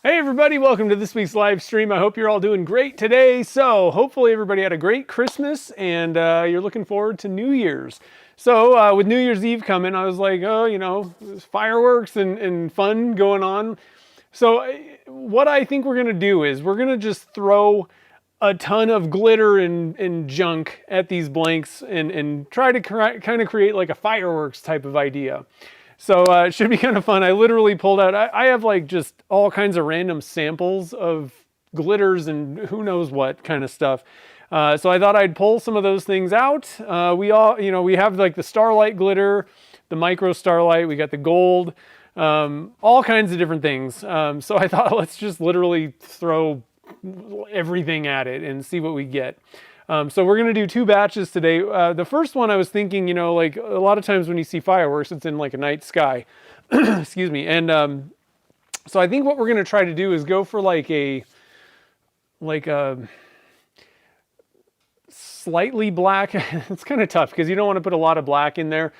Hey everybody, welcome to this week's live stream. I hope you're all doing great today. So hopefully everybody had a great Christmas and you're looking forward to New Year's. So with New Year's Eve coming, I was like, oh, there's fireworks and fun going on. So what I think we're gonna do is we're gonna just throw a ton of glitter and junk at these blanks and try to kind of create like a fireworks type of idea. So it should be kind of fun. I literally pulled out, I have like just all kinds of random samples of glitters and who knows what kind of stuff. So I thought I'd pull some of those things out. We have like the starlight glitter, the micro starlight, we got the gold, all kinds of different things. So I thought let's just literally throw everything at it and see what we get. So we're going to do two batches today. The first one I was thinking, like a lot of times when you see fireworks, it's in like a night sky. Excuse me. And so I think what we're going to try to do is go for like a slightly black. It's kind of tough because you don't want to put a lot of black in there.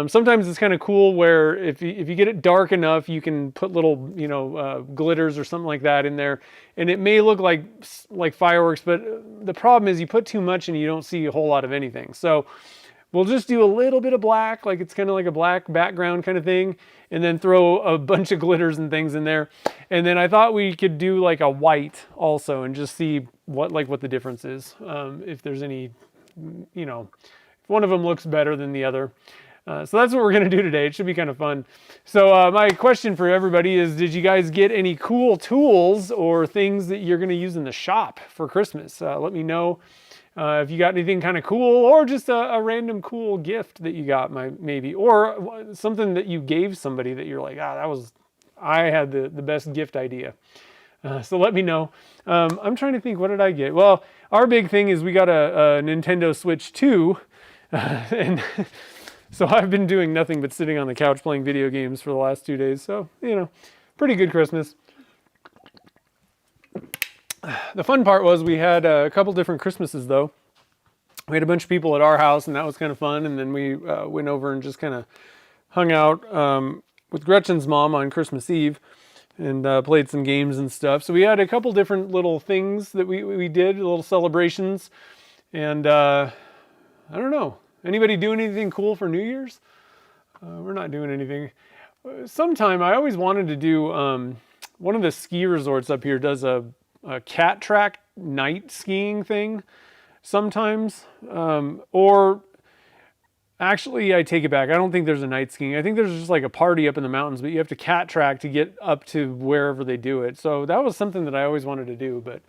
Sometimes it's kind of cool where if you get it dark enough, you can put little glitters or something like that in there, and it may look like fireworks. But the problem is you put too much and you don't see a whole lot of anything. So we'll just do a little bit of black, like it's kind of like a black background kind of thing, and then throw a bunch of glitters and things in there. And then I thought we could do like a white also and just see what the difference is. If there's any, if one of them looks better than the other. So that's what we're going to do today. It should be kind of fun. So my question for everybody is, did you guys get any cool tools or things that you're going to use in the shop for Christmas? Let me know. If you got anything kind of cool or just a random cool gift that you got maybe, or something that you gave somebody that you're like, I had the best gift idea. So let me know. I'm trying to think, what did I get? Well, our big thing is we got a Nintendo Switch 2. And so I've been doing nothing but sitting on the couch playing video games for the last 2 days. So, pretty good Christmas. The fun part was we had a couple different Christmases though. We had a bunch of people at our house and that was kind of fun. And then we went over and just kind of hung out with Gretchen's mom on Christmas Eve and played some games and stuff. So we had a couple different little things that we did, little celebrations. And I don't know, anybody doing anything cool for New Year's? We're not doing anything. Sometime I always wanted to do, one of the ski resorts up here does a cat track night skiing thing sometimes, or actually I take it back. I don't think there's a night skiing. I think there's just like a party up in the mountains, but you have to cat track to get up to wherever they do it. So that was something that I always wanted to do, but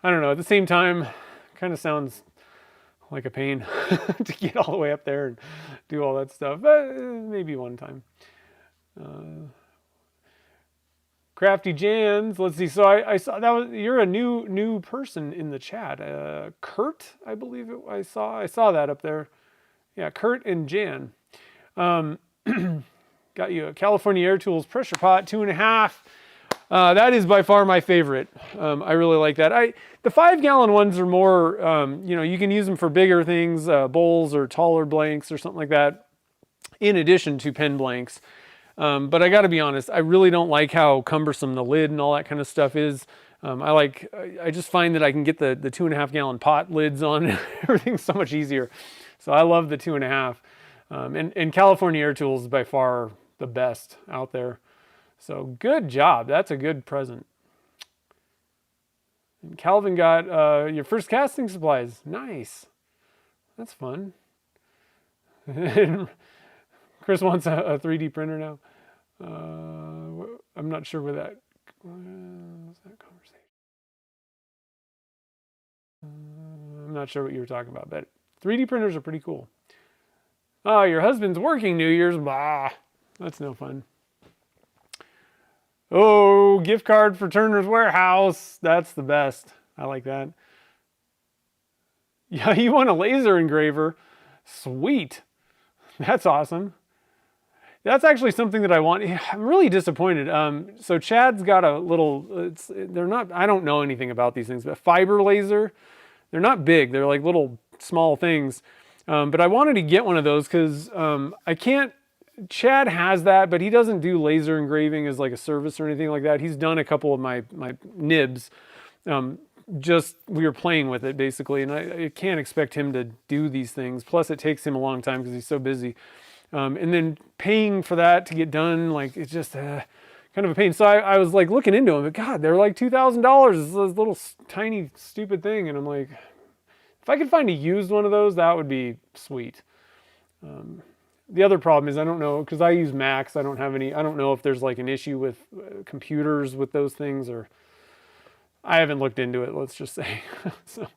I don't know, at the same time, kind of sounds like a pain to get all the way up there and do all that stuff, but maybe one time. Crafty Jans, let's see. So I saw that was, you're a new person in the chat. Kurt, I believe I saw that up there. Yeah, Kurt and Jan. Got you a California Air Tools pressure pot, 2.5. That is by far my favorite. I really like that. The 5-gallon ones are more, you can use them for bigger things, bowls or taller blanks or something like that, in addition to pen blanks. But I got to be honest, I really don't like how cumbersome the lid and all that kind of stuff is. I just find that I can get the 2.5-gallon pot lids on. Everything's so much easier. So I love the 2.5. And California Air Tools is by far the best out there. So good job. That's a good present. And Calvin got your first casting supplies. Nice. That's fun. Chris wants a 3D printer now. I'm not sure where that was that conversation. I'm not sure what you were talking about, but 3D printers are pretty cool. Oh, your husband's working New Year's. Bah, that's no fun. Oh, gift card for Turner's Warehouse. That's the best. I like that. Yeah, you want a laser engraver. Sweet. That's awesome. That's actually something that I want. I'm really disappointed. So Chad's got a little, they're not, I don't know anything about these things, but fiber laser, they're not big. They're like little small things. But I wanted to get one of those because I can't Chad has that, but he doesn't do laser engraving as like a service or anything like that. He's done a couple of my nibs. Just we were playing with it basically, and I can't expect him to do these things. Plus, it takes him a long time because he's so busy. And then paying for that to get done, like it's just kind of a pain. So I was like looking into them, but God, they're like $2,000. This little tiny stupid thing, and I'm like, if I could find a used one of those, that would be sweet. The other problem is I don't know, because I use Macs. I don't know if there's like an issue with computers with those things, or I haven't looked into it, let's just say. So,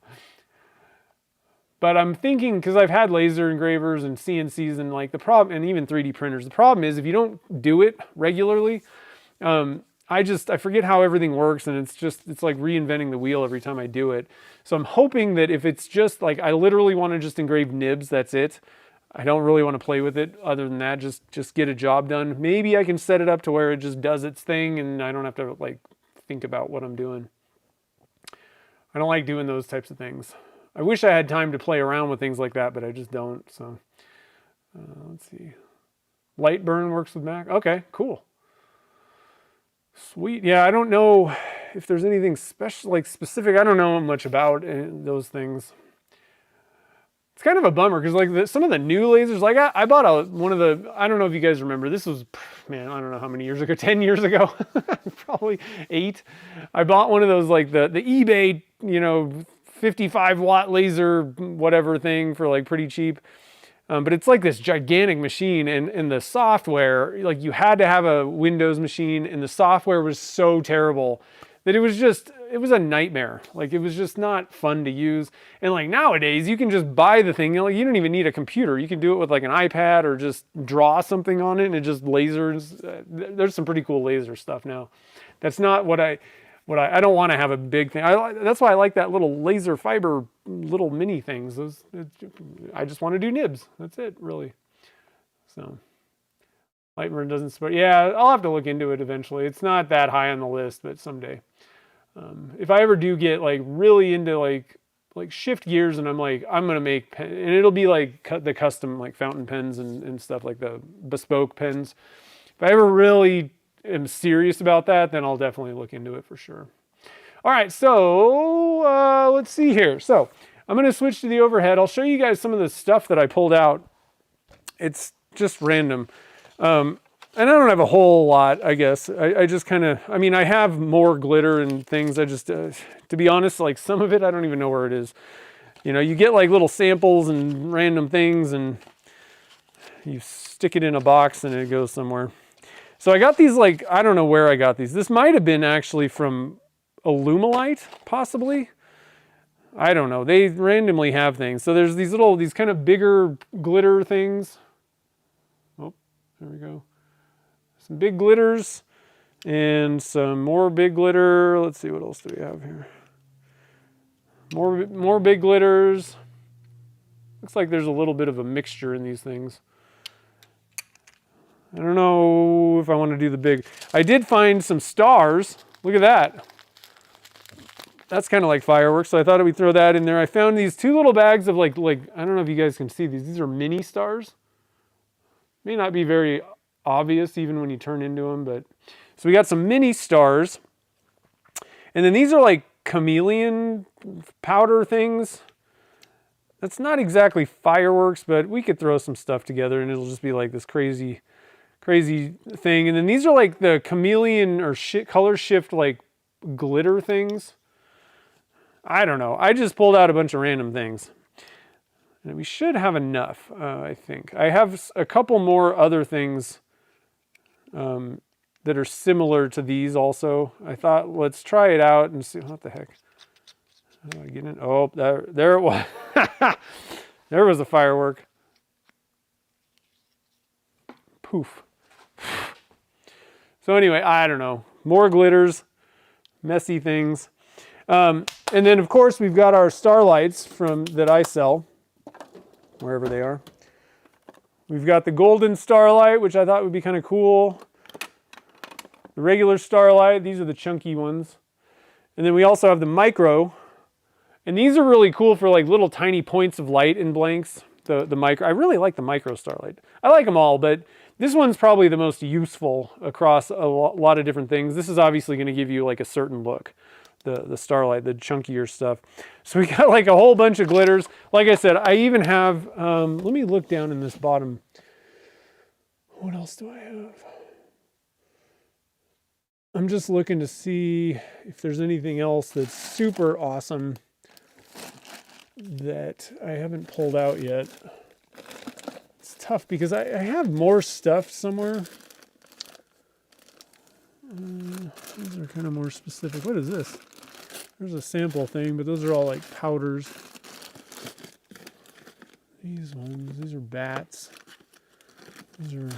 but I'm thinking, because I've had laser engravers and CNCs and like the problem, and even 3D printers, the problem is if you don't do it regularly, I forget how everything works, and it's like reinventing the wheel every time I do it. So I'm hoping that if it's just like, I literally want to just engrave nibs, that's it. I don't really want to play with it other than that, just get a job done. Maybe I can set it up to where it just does its thing and I don't have to like think about what I'm doing. I don't like doing those types of things. I wish I had time to play around with things like that, but I just don't. So let's see. Lightburn works with Mac. Okay, cool. Sweet. Yeah, I don't know if there's anything special, like specific. I don't know much about those things. It's kind of a bummer because like some of the new lasers, like I bought one of the, I don't know if you guys remember, this was, man, I don't know how many years ago, 10 years ago, probably 8. I bought one of those, like the eBay, 55 watt laser, whatever thing for like pretty cheap. But it's like this gigantic machine, and the software, like you had to have a Windows machine, and the software was so terrible that it was a nightmare. Like it was just not fun to use. And like nowadays you can just buy the thing, you don't even need a computer. You can do it with like an iPad or just draw something on it and it just lasers. There's some pretty cool laser stuff now. That's not what I don't want to have a big thing. That's why I like that little laser fiber little mini things. I just want to do nibs. That's it, really. So Lightburn doesn't support. Yeah, I'll have to look into it eventually. It's not that high on the list, but someday. If I ever do get like really into like shift gears, and I'm gonna make pen, and it'll be like the custom like fountain pens and stuff, like the bespoke pens. If I ever really am serious about that, then I'll definitely look into it for sure. All right, so let's see here. So I'm gonna switch to the overhead. I'll show you guys some of the stuff that I pulled out. It's just random. And I don't have a whole lot, I guess. I just kind of, I have more glitter and things. I just, to be honest, like some of it, I don't even know where it is. You get like little samples and random things and you stick it in a box and it goes somewhere. So I got these, like, I don't know where I got these. This might have been actually from Alumilite, possibly. I don't know. They randomly have things. So there's these kind of bigger glitter things. Oh, there we go. Some big glitters and some more big glitter. Let's see, what else do we have here? More big glitters. Looks like there's a little bit of a mixture in these things. I don't know if I want to do the big. I did find some stars. Look at that. That's kind of like fireworks, so I thought we'd throw that in there. I found these 2 little bags of like I don't know if you guys can see these. These are mini stars. May not be very obvious even when you turn into them, but so we got some mini stars, and then these are like chameleon powder things. That's not exactly fireworks, but we could throw some stuff together and it'll just be like this crazy thing. And then these are like the chameleon or color shift like glitter things. I don't know. I just pulled out a bunch of random things. And we should have enough, I think. I have a couple more other things that are similar to these also. I thought, let's try it out and see. What the heck? How do I get in? Oh, there it was. There was a firework. Poof. So anyway, I don't know. More glitters, messy things. And then, of course, we've got our starlights that I sell, wherever they are. We've got the golden starlight, which I thought would be kind of cool. The regular starlight, these are the chunky ones. And then we also have the micro. And these are really cool for like little tiny points of light in blanks. The micro, I really like the micro starlight. I like them all, but This one's probably the most useful across a lot of different things. This is obviously going to give you like a certain look, the Starlight, the chunkier stuff. So we got like a whole bunch of glitters. Like I said, I even have, let me look down in this bottom. What else do I have? I'm just looking to see if there's anything else that's super awesome that I haven't pulled out yet. It's tough because I have more stuff somewhere. These are kind of more specific. What is this? There's a sample thing, but those are all like powders. These ones, these are bats. These are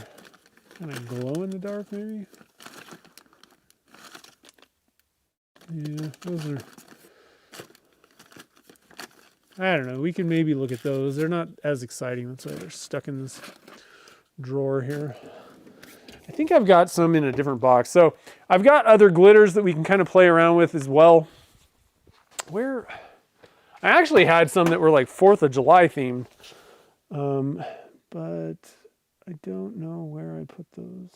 kind of glow in the dark, maybe. Yeah, those are, I don't know. We can maybe look at those. They're not as exciting. That's why they're stuck in this drawer here. I think I've got some in a different box. So I've got other glitters that we can kind of play around with as well. Where I actually had some that were like 4th of July themed, but I don't know where I put those.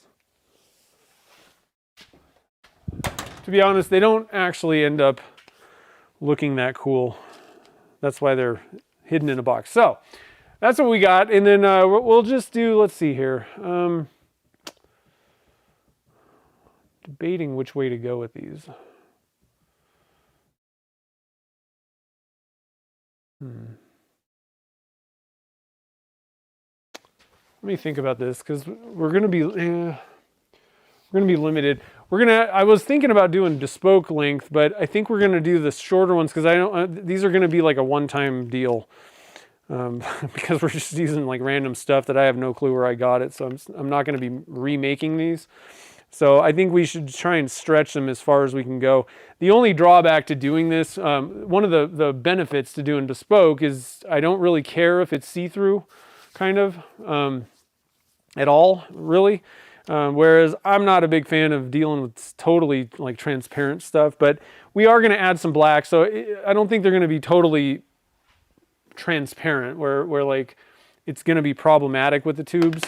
To be honest, they don't actually end up looking that cool. That's why they're hidden in a box. So that's what we got. And then we'll just do, let's see here. Debating which way to go with these. Let me think about this because we're going to be limited. I was thinking about doing bespoke length, but I think we're going to do the shorter ones because I don't. These are going to be like a one-time deal because we're just using like random stuff that I have no clue where I got it. So I'm not going to be remaking these. So I think we should try and stretch them as far as we can go. The only drawback to doing this, one of the benefits to doing bespoke is I don't really care if it's see-through, kind of, at all, really. Whereas I'm not a big fan of dealing with totally like transparent stuff, but we are going to add some black. So I don't think they're going to be totally transparent where like it's going to be problematic with the tubes.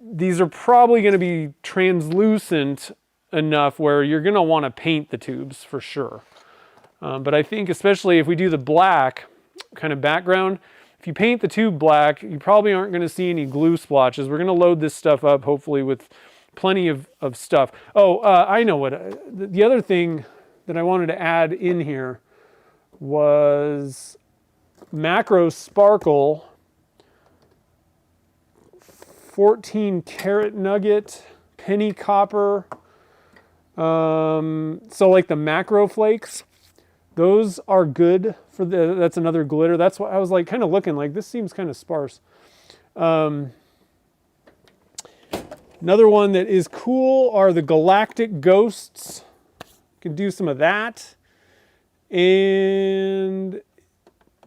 These are probably going to be translucent enough where you're going to want to paint the tubes for sure. But I think especially if we do the black kind of background, if you paint the tube black, you probably aren't going to see any glue splotches. We're going to load this stuff up hopefully with plenty of stuff. Oh, I know what, the other thing that I wanted to add in here was Macro Sparkle 14 karat nugget, penny copper. So like the macro flakes, those are good for that's another glitter. That's why I was like kind of looking like this seems kind of sparse. Another one that is cool are the Galactic Ghosts. Can do some of that. And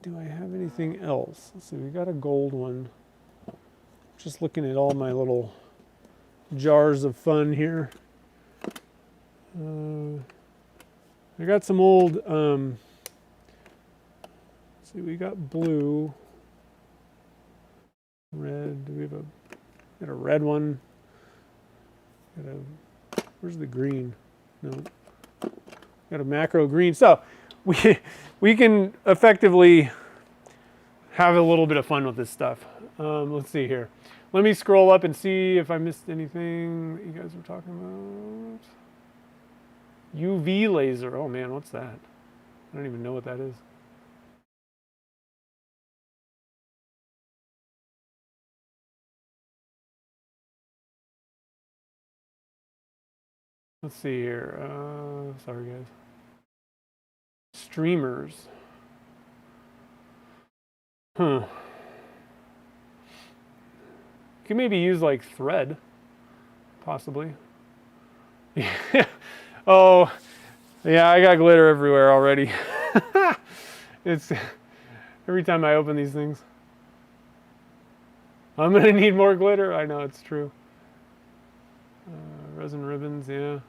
do I have anything else? Let's see, we got a gold one. Just looking at all my little jars of fun here. I got some old, let's see, we got blue, red, do we have got a red one? Where's the green? No. Got a macro green. So we can effectively have a little bit of fun with this stuff. Let's see here. Let me scroll up and see if I missed anything that you guys were talking about. UV laser. Oh man, what's that? I don't even know what that is. Let's see here. Sorry guys. Streamers. Huh. You can maybe use like thread, possibly. Oh, yeah, I got glitter everywhere already. It's every time I open these things. I'm gonna need more glitter. I know, it's true. Resin ribbons, yeah.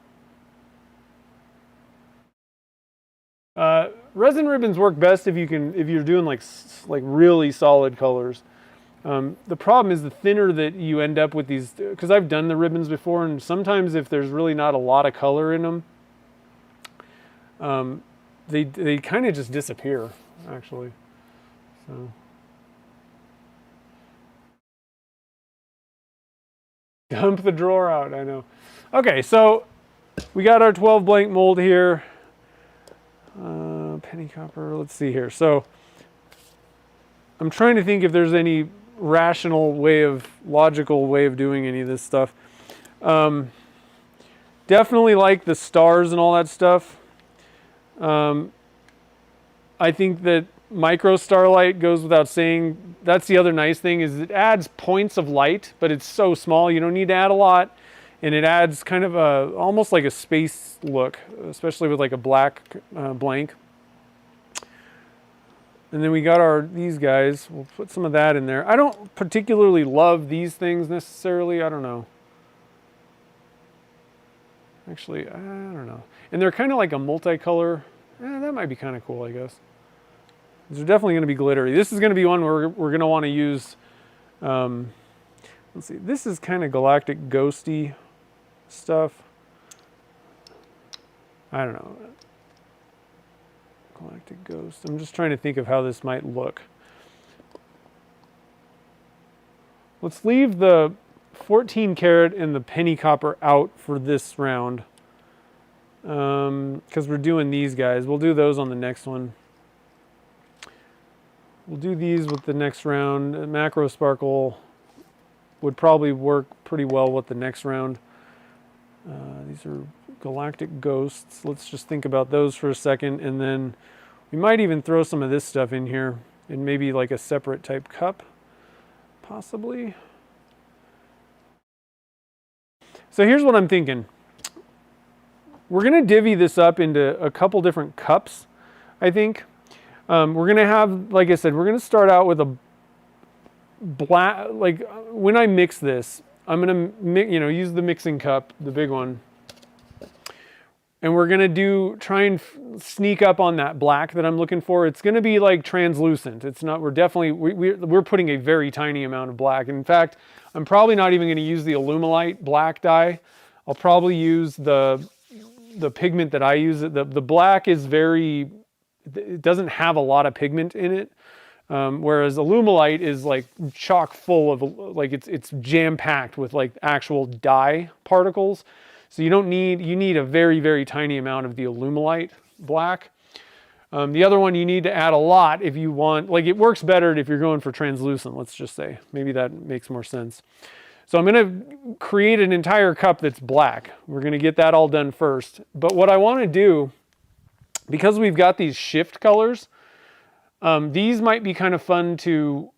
Resin ribbons work best if you're doing like really solid colors. The problem is the thinner that you end up with these, because I've done the ribbons before, and sometimes if there's really not a lot of color in them, they kind of just disappear, actually. So dump the drawer out, I know. Okay, so we got our 12 blank mold here. Penny copper, let's see here. So I'm trying to think if there's any rational way logical way of doing any of this stuff. Definitely like the stars and all that stuff. I think that micro starlight goes without saying. That's the other nice thing, is it adds points of light, but it's so small you don't need to add a lot, and it adds kind of almost like a space look, especially with like a black blank. And then we got these guys. We'll put some of that in there. I don't particularly love these things necessarily. I don't know. Actually, I don't know. And they're kind of like a multicolor. That might be kind of cool, I guess. These are definitely going to be glittery. This is going to be one where we're going to want to use, let's see, this is kind of galactic ghosty stuff. I don't know. Galactic ghost. I'm just trying to think of how this might look. Let's leave the 14 karat and the penny copper out for this round, because we're doing these guys. We'll do those on the next one. We'll do these with the next round. Macro sparkle would probably work pretty well with the next round. These are galactic ghosts. Let's just think about those for a second, and then we might even throw some of this stuff in here in maybe like a separate type cup, possibly. So here's what I'm thinking. We're going to divvy this up into a couple different cups, I think. We're going to have, like I said, we're going to start out with a black, like when I mix this, I'm going to use the mixing cup, the big one. And we're going to try and sneak up on that black that I'm looking for. It's going to be like translucent. It's not, we're putting a very tiny amount of black. In fact, I'm probably not even going to use the Alumilite black dye. I'll probably use the pigment that I use. The black is it doesn't have a lot of pigment in it. Whereas Alumilite is like chock full of, like it's jam-packed with like actual dye particles. So you need a very, very tiny amount of the Alumilite black. The other one you need to add a lot if you want, like it works better if you're going for translucent, let's just say. Maybe that makes more sense. So I'm going to create an entire cup that's black. We're going to get that all done first. But what I want to do, because we've got these shift colors, these might be kind of fun to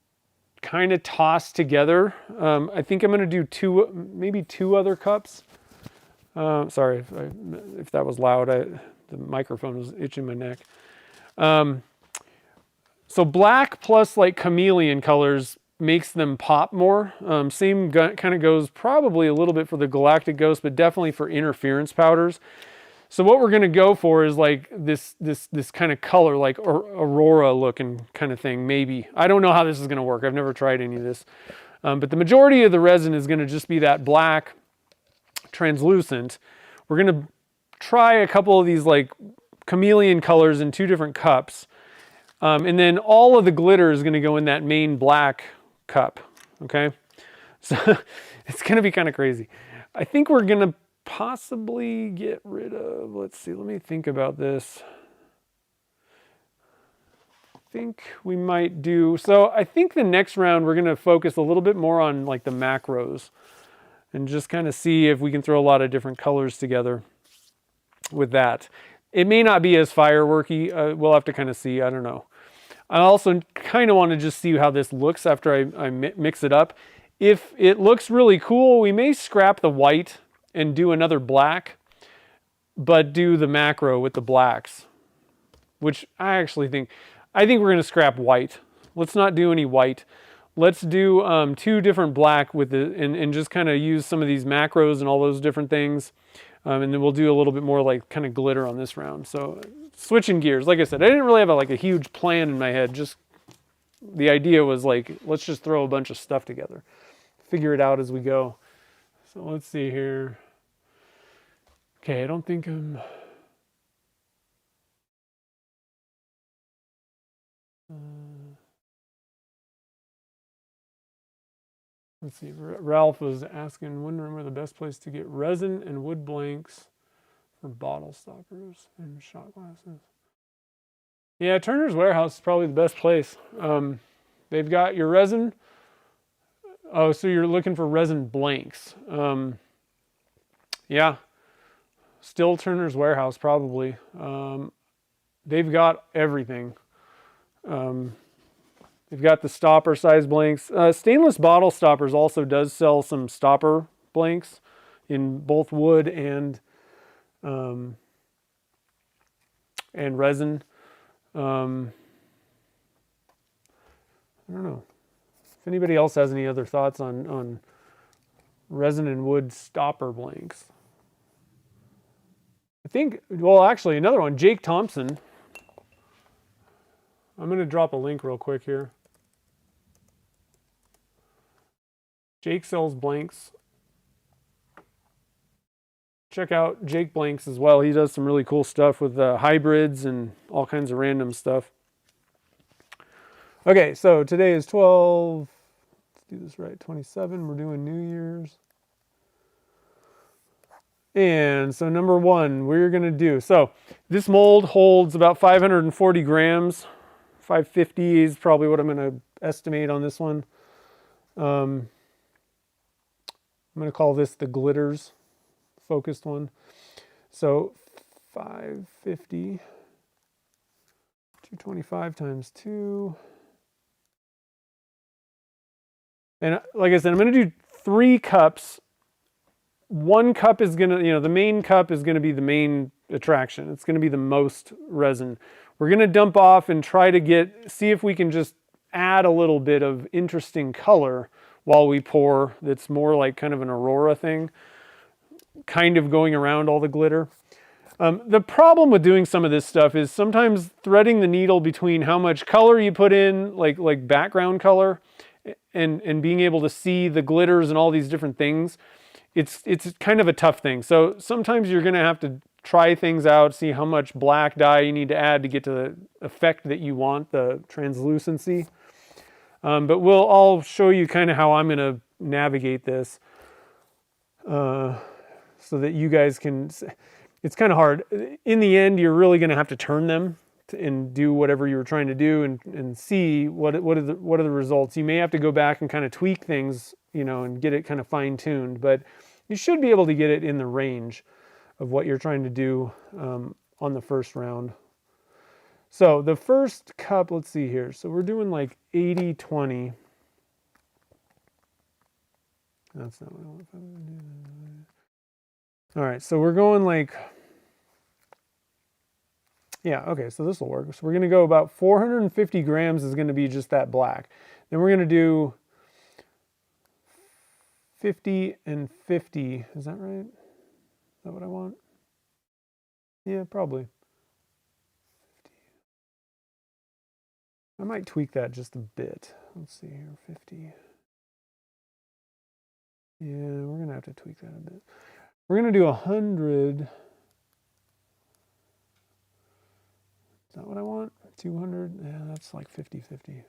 kind of toss together. I think I'm going to do maybe two other cups. Sorry if that was loud. The microphone was itching my neck. So black plus like chameleon colors makes them pop more. Same kind of goes probably a little bit for the galactic ghost, but definitely for interference powders. So what we're going to go for is like this kind of color, like aurora looking kind of thing, maybe. I don't know how this is going to work. I've never tried any of this. But the majority of the resin is going to just be that black translucent. We're going to try a couple of these like chameleon colors in two different cups. And then all of the glitter is going to go in that main black cup. Okay. So it's going to be kind of crazy. I think we're going to possibly get rid of, let's see, let me think about this. I think we might do, so I think the next round we're going to focus a little bit more on like the macros and just kind of see if we can throw a lot of different colors together with that. It may not be as fireworky. We'll have to kind of see. I don't know. I also kind of want to just see how this looks after I mix it up. If it looks really cool, we may scrap the white and do another black, but do the macro with the blacks, which I think we're going to scrap white. Let's not do any white. Let's do two different black with and just kind of use some of these macros and all those different things. And then we'll do a little bit more like kind of glitter on this round. So switching gears, like I said, I didn't really have a huge plan in my head, just the idea was like, let's just throw a bunch of stuff together, figure it out as we go. So let's see here. Okay, I don't think I'm... let's see, Ralph was asking, wondering where the best place to get resin and wood blanks for bottle stoppers and shot glasses. Yeah, Turner's Warehouse is probably the best place. They've got your resin. Oh, so you're looking for resin blanks. Yeah, still Turner's Warehouse probably. They've got everything. They've got the stopper size blanks. Stainless Bottle Stoppers also does sell some stopper blanks in both wood and resin. I don't know if anybody else has any other thoughts on resin and wood stopper blanks. I think, well, actually another one, Jake Thompson. I'm going to drop a link real quick here. Jake sells blanks. Check out Jake Blanks as well. He does some really cool stuff with hybrids and all kinds of random stuff. Okay, so today is 12, let's do this right, 27. We're doing New Year's. And so number one, we're going to do, so this mold holds about 540 grams. 550 is probably what I'm going to estimate on this one. I'm going to call this the glitters focused one. So 550, 225 times 2. And like I said, I'm going to do 3 cups. 1 cup is going to, the main cup is going to be the main attraction. It's going to be the most resin. We're going to dump off and try to see if we can just add a little bit of interesting color while we pour. That's more like kind of an aurora thing, kind of going around all the glitter. The problem with doing some of this stuff is sometimes threading the needle between how much color you put in, like background color, and being able to see the glitters and all these different things. It's kind of a tough thing. So sometimes you're going to have to try things out, see how much black dye you need to add to get to the effect that you want, the translucency. But I'll show you kind of how I'm going to navigate this so that you guys can, it's kind of hard. In the end, you're really going to have to turn them and do whatever you were trying to do and see what are the results. You may have to go back and kind of tweak things, and get it kind of fine-tuned, but you should be able to get it in the range of what you're trying to do on the first round. So the first cup, let's see here. So we're doing like 80-20. That's not what I want. All right, so we're going like, yeah, okay, so this will work. So we're going to go about 450 grams is going to be just that black. Then we're going to do 50 and 50. Is that right? Is that what I want? Yeah, probably. 50. I might tweak that just a bit. Let's see here, 50. Yeah, we're going to have to tweak that a bit. We're going to do 100. Is that what I want? 200? Yeah, that's like 50-50.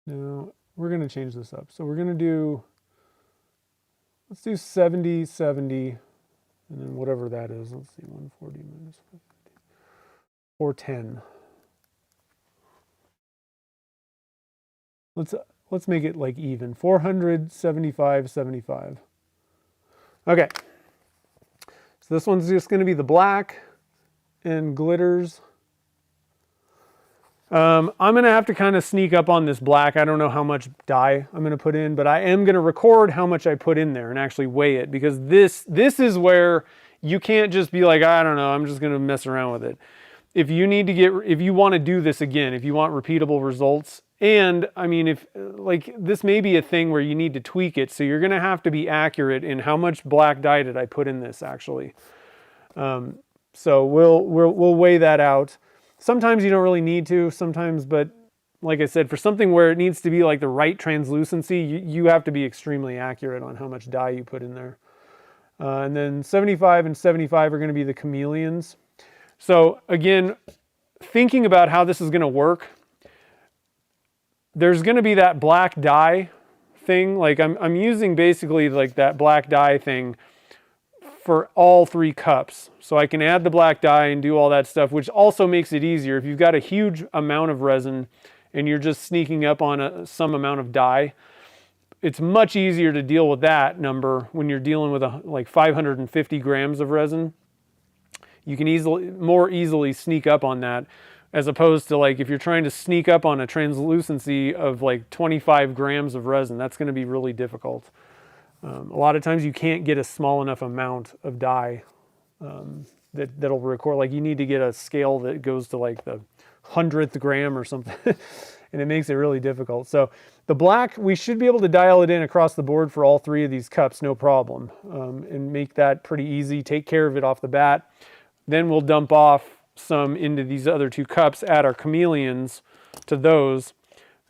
No, we're going to change this up. So we're going to do, let's do 70, 70, and then whatever that is. Let's see, 140 minus 50. 410. Let's make it like even. 475, 75. Okay. So this one's just going to be the black and glitters. I'm going to have to kind of sneak up on this black. I don't know how much dye I'm going to put in, but I am going to record how much I put in there and actually weigh it, because this is where you can't just be like, I don't know, I'm just going to mess around with it. If you want to do this again, if you want repeatable results, and I mean, if like this may be a thing where you need to tweak it, so you're going to have to be accurate in how much black dye did I put in this actually. So we'll weigh that out. Sometimes you don't really need to, sometimes, but like I said, for something where it needs to be like the right translucency, you have to be extremely accurate on how much dye you put in there. And then 75 and 75 are going to be the chameleons. So again, thinking about how this is going to work, there's going to be that black dye thing. Like I'm using basically like that black dye thing for all 3 cups. So I can add the black dye and do all that stuff, which also makes it easier. If you've got a huge amount of resin and you're just sneaking up on some amount of dye, it's much easier to deal with that number when you're dealing with like 550 grams of resin. You can more easily sneak up on that, as opposed to like if you're trying to sneak up on a translucency of like 25 grams of resin, that's going to be really difficult. A lot of times you can't get a small enough amount of dye that'll record. Like you need to get a scale that goes to like the 100th gram or something, and it makes it really difficult. So the black, we should be able to dial it in across the board for all 3 of these cups, no problem, and make that pretty easy. Take care of it off the bat. Then we'll dump off some into these other 2 cups, add our chameleons to those,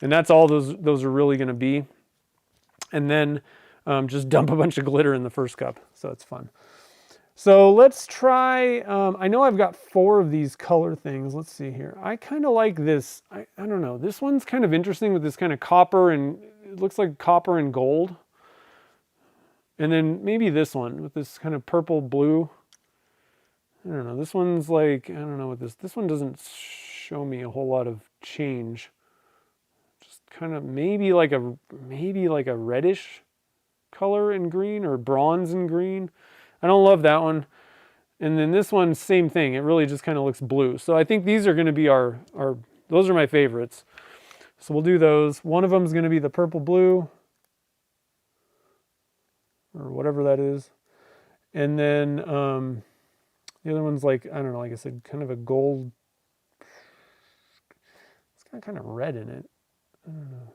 and that's all those are really going to be. And then just dump a bunch of glitter in the first cup, so it's fun. So let's try, I know I've got 4 of these color things. Let's see here. I kind of like this. I don't know. This one's kind of interesting with this kind of copper, and it looks like copper and gold. And then maybe this one with this kind of purple blue. I don't know. This one's like, I don't know what this one doesn't show me a whole lot of change. Just kind of maybe like a reddish color in green, or bronze and green. I don't love that one. And then this one, same thing. It really just kind of looks blue. So I think these are going to be those are my favorites. So we'll do those. One of them is going to be the purple blue, or whatever that is. And then the other one's like, I don't know, like I said, kind of a gold. It's got kind of red in it. I don't know.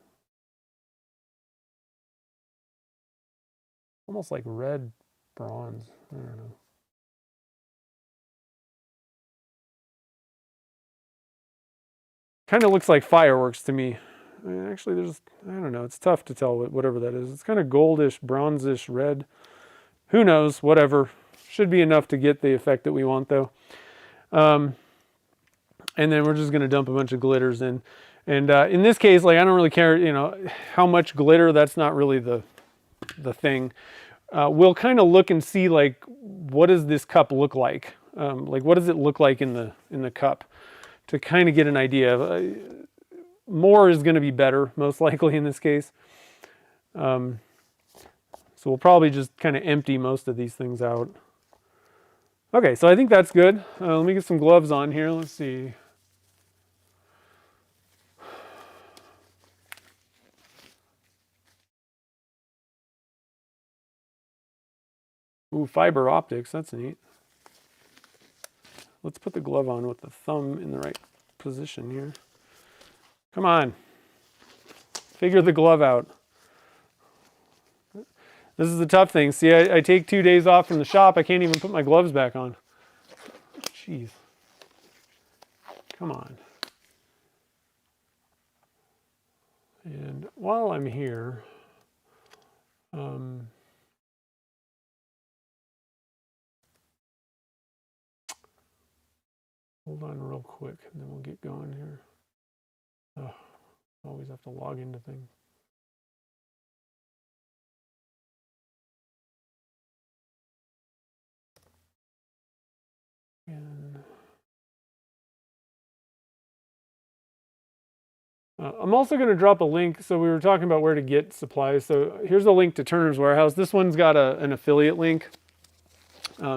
Almost like red bronze. I don't know. Kind of looks like fireworks to me. I mean, actually, I don't know. It's tough to tell whatever that is. It's kind of goldish, bronzish red. Who knows? Whatever. Should be enough to get the effect that we want, though. And then we're just going to dump a bunch of glitters in. And in this case, like I don't really care, how much glitter. That's not really the thing. We'll kind of look and see, like, what does this cup look like? Like, what does it look like in the cup, to kind of get an idea. More is going to be better, most likely in this case. So we'll probably just kind of empty most of these things out. Okay, so I think that's good. Let me get some gloves on here. Let's see. Ooh, fiber optics, that's neat. Let's put the glove on with the thumb in the right position here. Come on. Figure the glove out. This is the tough thing. See, I take 2 days off from the shop. I can't even put my gloves back on. Jeez. Come on. And while I'm here, hold on real quick, and then we'll get going here. Oh, always have to log into things. And I'm also going to drop a link. So we were talking about where to get supplies. So here's a link to Turner's Warehouse. This one's got an affiliate link.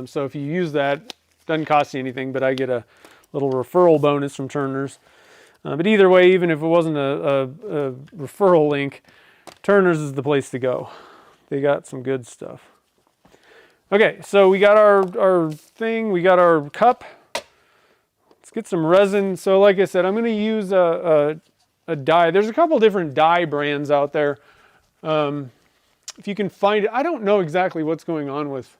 So if you use that, doesn't cost you anything, but I get a little referral bonus from Turner's. But either way, even if it wasn't a referral link, Turner's is the place to go. They got some good stuff. Okay, so we got our thing, we got our cup. Let's get some resin. So like I said, I'm going to use a dye. There's a couple different dye brands out there. If you can find it, I don't know exactly what's going on with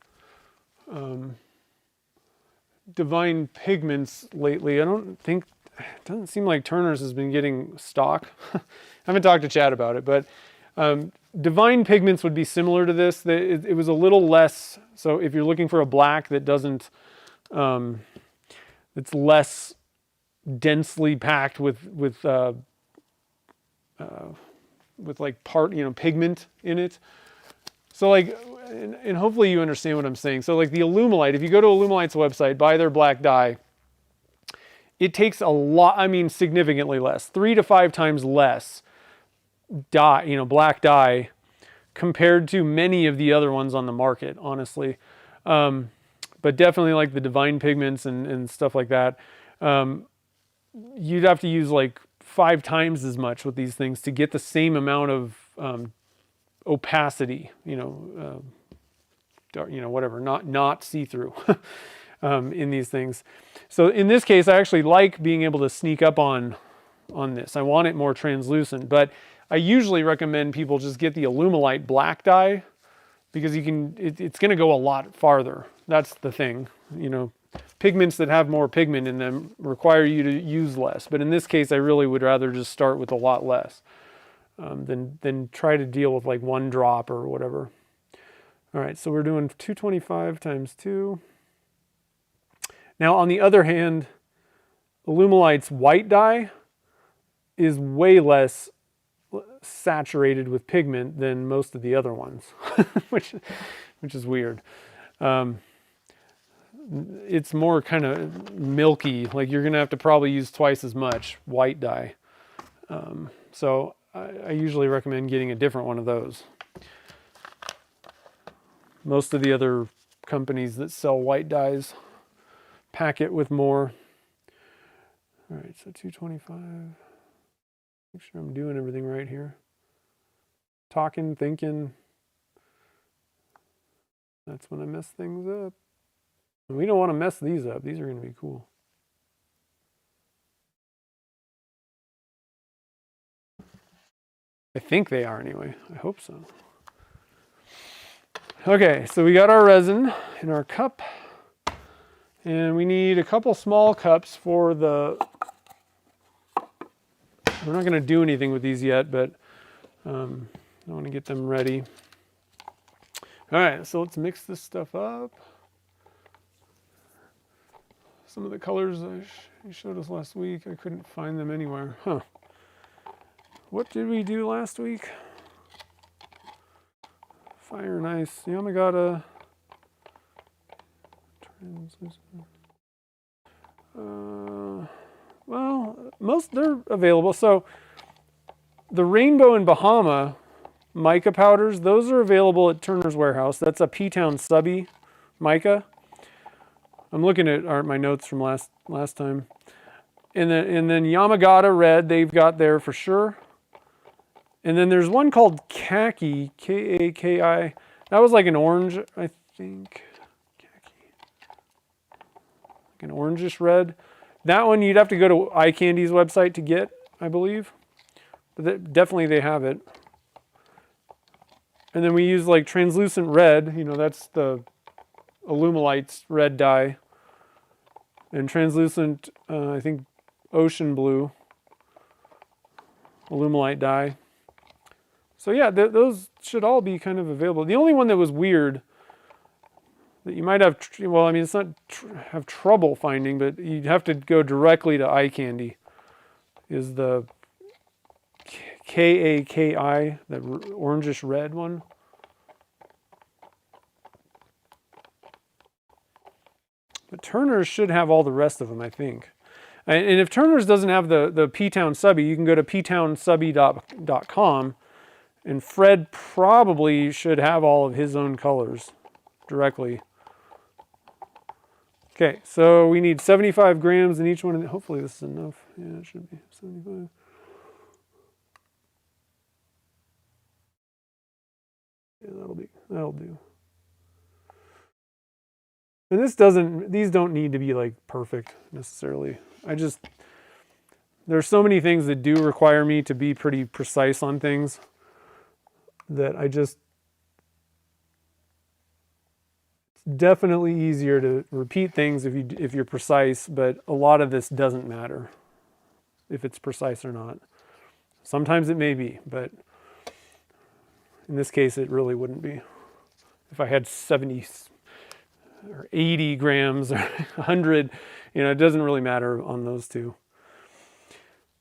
Divine Pigments lately. I don't think, it doesn't seem like Turner's has been getting stock. I haven't talked to Chad about it, but Divine Pigments would be similar to this. It was a little less, so if you're looking for a black that doesn't, it's less densely packed with like pigment in it. So like, and hopefully you understand what I'm saying. So like the Alumilite, if you go to Alumilite's website, buy their black dye, it takes a lot, I mean significantly less, 3 to 5 times less dye, black dye, compared to many of the other ones on the market, honestly. But definitely like the Divine Pigments and stuff like that. You'd have to use like 5 times as much with these things to get the same amount of opacity, whatever, not see-through in these things. So in this case, I actually like being able to sneak up on this. I want it more translucent, but I usually recommend people just get the Alumilite black dye because it's going to go a lot farther. That's the thing, Pigments that have more pigment in them require you to use less. But in this case, I really would rather just start with a lot less than try to deal with like 1 drop or whatever. All right, so we're doing 225 times 2. Now, on the other hand, Alumilite's white dye is way less saturated with pigment than most of the other ones, which is weird. It's more kind of milky, like you're going to have to probably use twice as much white dye. So I usually recommend getting a different one of those. Most of the other companies that sell white dyes pack it with more. All right, so 225. Make sure I'm doing everything right here. Talking, thinking. That's when I mess things up. And we don't want to mess these up. These are going to be cool. I think they are anyway. I hope so. Okay, so we got our resin in our cup. And we need a couple small cups for the... We're not going to do anything with these yet, but I want to get them ready. All right, so let's mix this stuff up. Some of the colors you showed us last week, I couldn't find them anywhere. Huh. What did we do last week? Fire and Ice, Yamagata. Well, they're available. So the Rainbow and Bahama mica powders, those are available at Turner's Warehouse. That's a P-Town subby mica. I'm looking at my notes from last time. And then Yamagata Red, they've got there for sure. And then there's one called Khaki, K-A-K-I. That was like an orange, I think. Khaki. Like an orangish red. That one you'd have to go to iCandy's website to get, I believe. But definitely they have it. And then we use like translucent red. That's the Alumilite's red dye. And translucent, I think, ocean blue Alumilite dye. So yeah, those should all be kind of available. The only one that was weird that you might have, it's not have trouble finding, but you'd have to go directly to iCandy, is the K-A-K-I, the orangish red one. But Turner's should have all the rest of them, I think. And if Turner's doesn't have the P-Town subby, you can go to ptownsubby.com, and Fred probably should have all of his own colors directly. Okay, so we need 75 grams in each one. And hopefully this is enough. Yeah, it should be 75. Yeah, that'll do. And these don't need to be like perfect necessarily. There's so many things that do require me to be pretty precise on things that Definitely easier to repeat things if you're precise, but a lot of this doesn't matter if it's precise or not. Sometimes it may be, but in this case it really wouldn't be. If I had 70 or 80 grams or 100, it doesn't really matter on those two.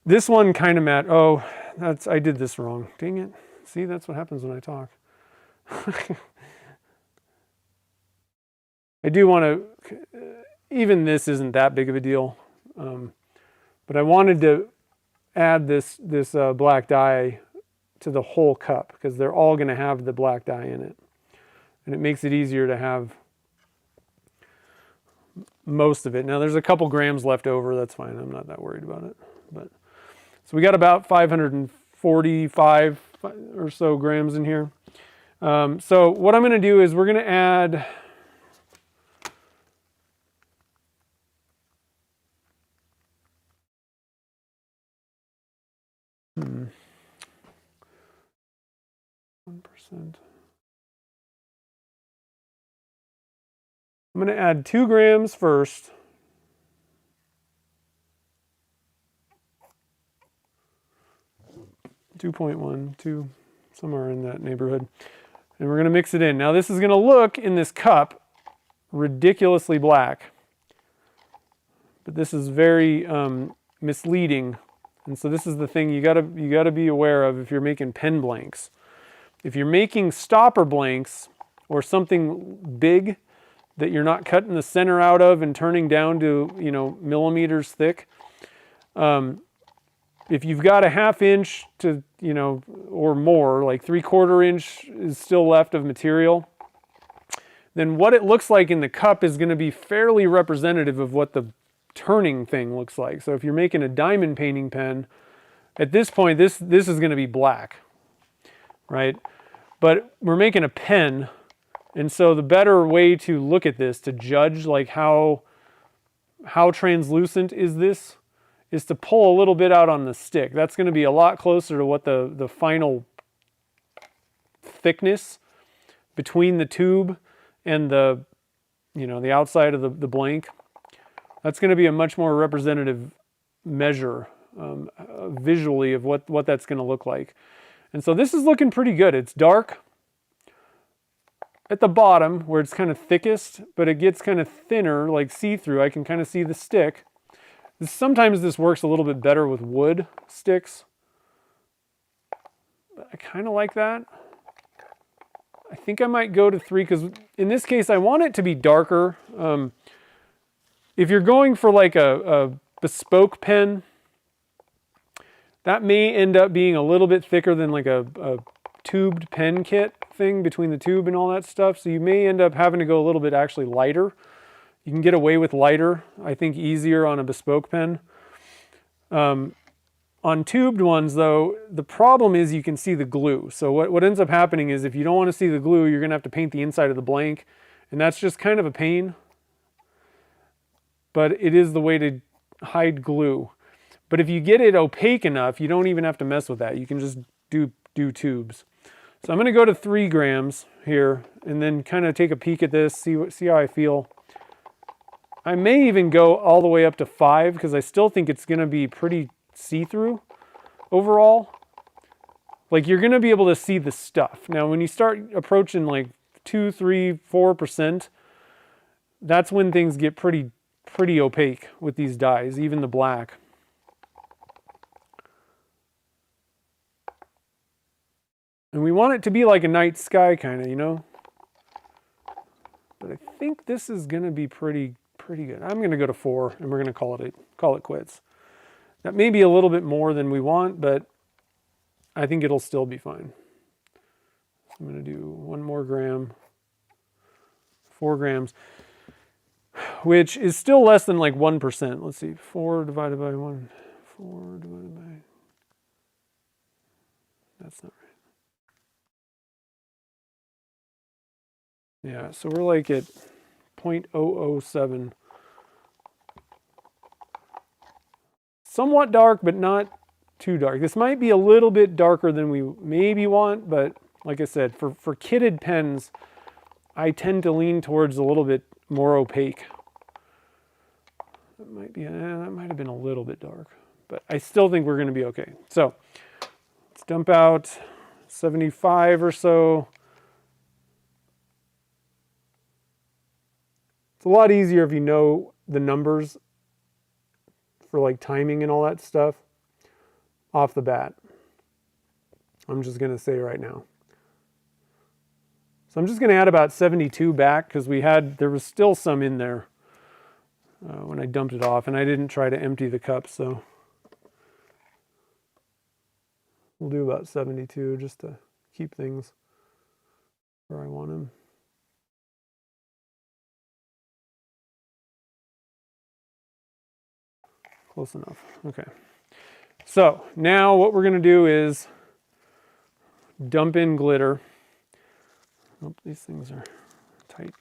This one kind of matters. Oh, I did this wrong. Dang it. See, that's what happens when I talk. I do want to, even this isn't that big of a deal, but I wanted to add this black dye to the whole cup because they're all going to have the black dye in it. And it makes it easier to have most of it. Now there's a couple grams left over, that's fine, I'm not that worried about it. But so we got about 545 or so grams in here. So what I'm going to do is we're going to add Hmm. 1%. I'm going to add 2 grams first. .2, somewhere in that neighborhood. And we're going to mix it in. Now this is going to look in this cup ridiculously black. But this is very misleading. And so this is the thing you gotta be aware of if you're making pen blanks. If you're making stopper blanks or something big that you're not cutting the center out of and turning down to millimeters thick, if you've got a 1/2 inch to or more, like 3/4 inch is still left of material, then what it looks like in the cup is going to be fairly representative of what the turning thing looks like. So if you're making a diamond painting pen, at this point this is going to be black, right? But we're making a pen, and so the better way to look at this, to judge like how translucent is this, is to pull a little bit out on the stick. That's going to be a lot closer to what the final thickness between the tube and the outside of the blank. That's going to be a much more representative measure visually of what that's going to look like. And so this is looking pretty good. It's dark at the bottom where it's kind of thickest, but it gets kind of thinner, like see-through. I can kind of see the stick. Sometimes this works a little bit better with wood sticks. But I kind of like that. I think I might go to 3 because in this case I want it to be darker. If you're going for like a bespoke pen, that may end up being a little bit thicker than like a tubed pen kit thing between the tube and all that stuff. So you may end up having to go a little bit actually lighter. You can get away with lighter, I think easier on a bespoke pen. On tubed ones though, the problem is you can see the glue. So what ends up happening is if you don't want to see the glue, you're going to have to paint the inside of the blank. And that's just kind of a pain. But it is the way to hide glue. But if you get it opaque enough, you don't even have to mess with that. You can just do tubes. So I'm going to go to 3 grams here and then kind of take a peek at this, see how I feel. I may even go all the way up to 5 because I still think it's going to be pretty see-through overall. Like you're going to be able to see the stuff. Now when you start approaching like 2, 3, 4%, that's when things get pretty opaque with these dyes, even the black. And we want it to be like a night sky kind of, But I think this is going to be pretty good. I'm going to go to 4 and we're going to call it quits. That may be a little bit more than we want, but I think it'll still be fine. So I'm going to do 1 more gram, 4 grams, which is still less than like 1%. Let's see, 4 divided by 1, 4 divided by, that's not right. Yeah, so we're like at 0.007. Somewhat dark, but not too dark. This might be a little bit darker than we maybe want, but like I said, for kitted pens, I tend to lean towards a little bit more opaque. That might be, that might have been a little bit dark, but I still think we're going to be okay. So let's dump out 75 or so. It's a lot easier if you know the numbers for like timing and all that stuff off the bat. I'm just going to say right now. So I'm just going to add about 72 back because there was still some in there when I dumped it off, and I didn't try to empty the cup, so we'll do about 72 just to keep things where I want them. Close enough. Okay. So now what we're going to do is dump in glitter. Oh, these things are tight.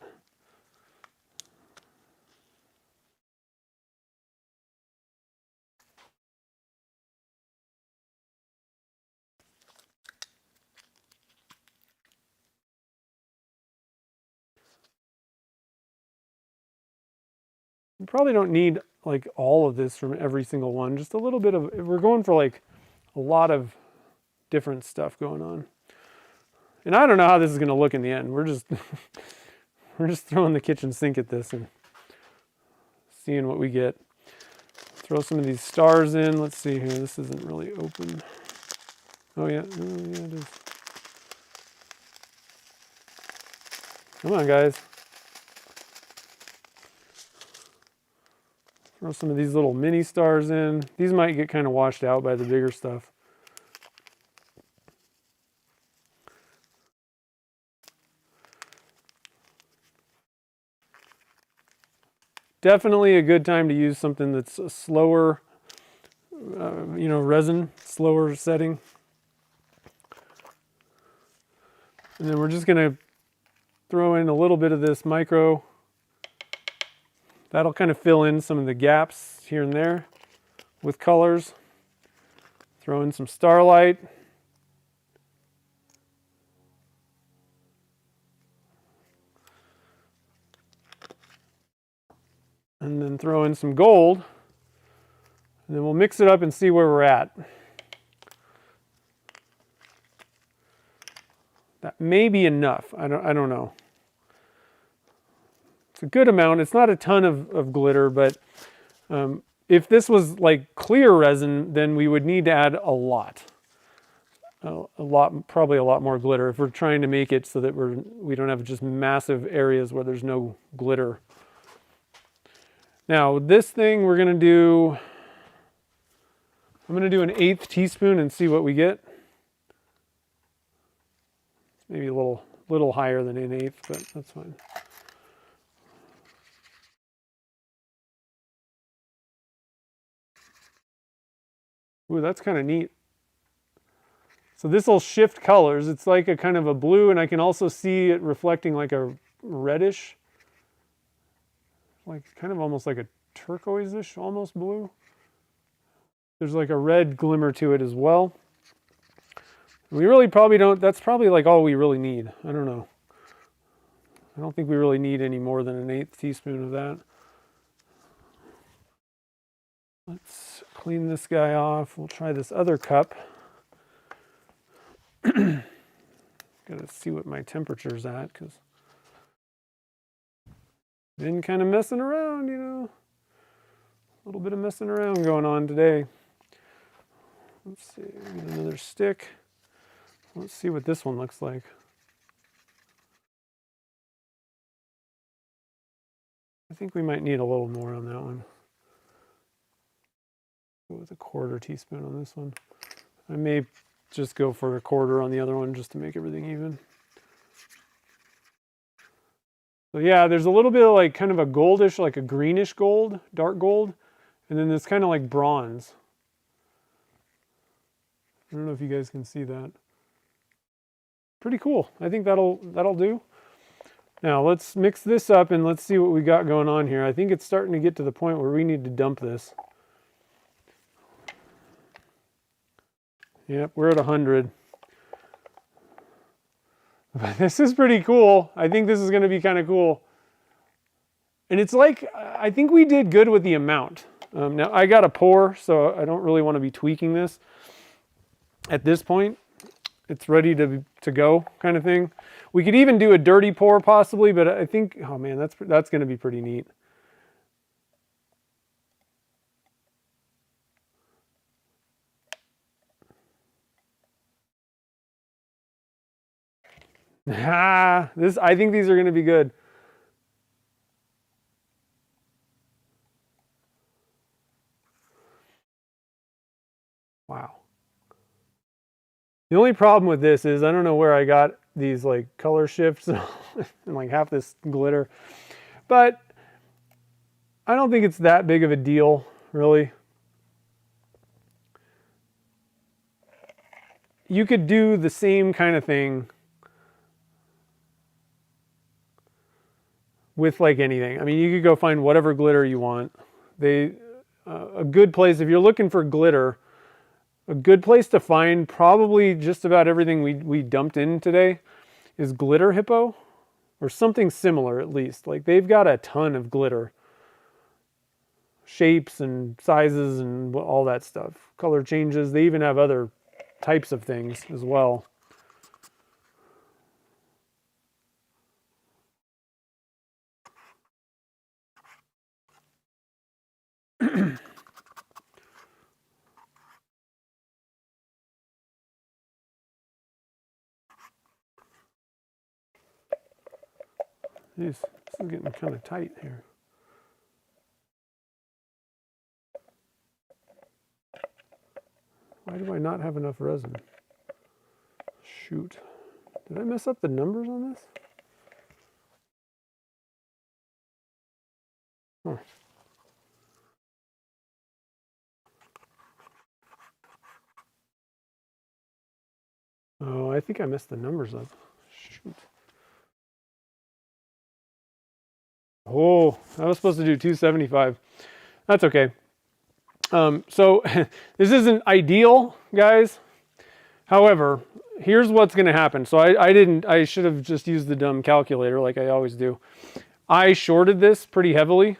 You probably don't need like all of this from every single one, just a little bit of, we're going for like a lot of different stuff going on. And I don't know how this is going to look in the end. We're just we're just throwing the kitchen sink at this and seeing what we get. Throw some of these stars in. Let's see here. This isn't really open. Oh yeah, it is. Come on, guys. Throw some of these little mini stars in. These might get kind of washed out by the bigger stuff. Definitely a good time to use something that's a slower, resin, slower setting. And then we're just going to throw in a little bit of this micro. That'll kind of fill in some of the gaps here and there with colors. Throw in some starlight. And then throw in some gold. And then we'll mix it up and see where we're at. That may be enough. I don't know. It's a good amount. It's not a ton of glitter, but if this was like clear resin, then we would need to add a lot. Probably a lot more glitter if we're trying to make it so that we don't have just massive areas where there's no glitter. Now this thing I'm going to do an 1/8 teaspoon and see what we get. Maybe a little higher than 1/8, but that's fine. Ooh, that's kind of neat. So this will shift colors. It's like a kind of a blue, and I can also see it reflecting like a reddish, like kind of almost like a turquoise-ish, almost blue. There's like a red glimmer to it as well. We really probably don't, that's probably like all we really need. I don't know. I don't think we really need any more than 1/8 teaspoon of that. Let's clean this guy off. We'll try this other cup. Gotta see what my temperature's at, because been kind of messing around, A little bit of messing around going on today. Let's see, get another stick. Let's see what this one looks like. I think we might need a little more on that one. Go with a 1/4 teaspoon on this one. I may just go for a 1/4 on the other one just to make everything even. So yeah, there's a little bit of like kind of a goldish, like a greenish gold, dark gold, and then this kind of like bronze. I don't know if you guys can see that. Pretty cool. I think that'll do. Now let's mix this up and let's see what we got going on here. I think it's starting to get to the point where we need to dump this. Yep, we're at 100. But this is pretty cool. I think this is going to be kind of cool. And it's like, I think we did good with the amount. Now I got a pour, so I don't really want to be tweaking this. At this point, it's ready to go kind of thing. We could even do a dirty pour possibly, but I think, oh man, that's going to be pretty neat. I think these are going to be good. Wow. The only problem with this is I don't know where I got these like color shifts and like half this glitter, but I don't think it's that big of a deal, really. You could do the same kind of thing with like anything. I mean, you could go find whatever glitter you want. A good place, if you're looking for glitter, a good place to find probably just about everything we dumped in today is Glitter Hippo, or something similar at least. Like they've got a ton of glitter. Shapes and sizes and all that stuff. Color changes. They even have other types of things as well. This is getting kind of tight here. Why do I not have enough resin? Shoot. Did I mess up the numbers on this? Huh. Oh, I think I messed the numbers up. Shoot. Oh, I was supposed to do 275. That's okay. So this isn't ideal, guys. However, here's what's going to happen. So I should have just used the dumb calculator like I always do. I shorted this pretty heavily,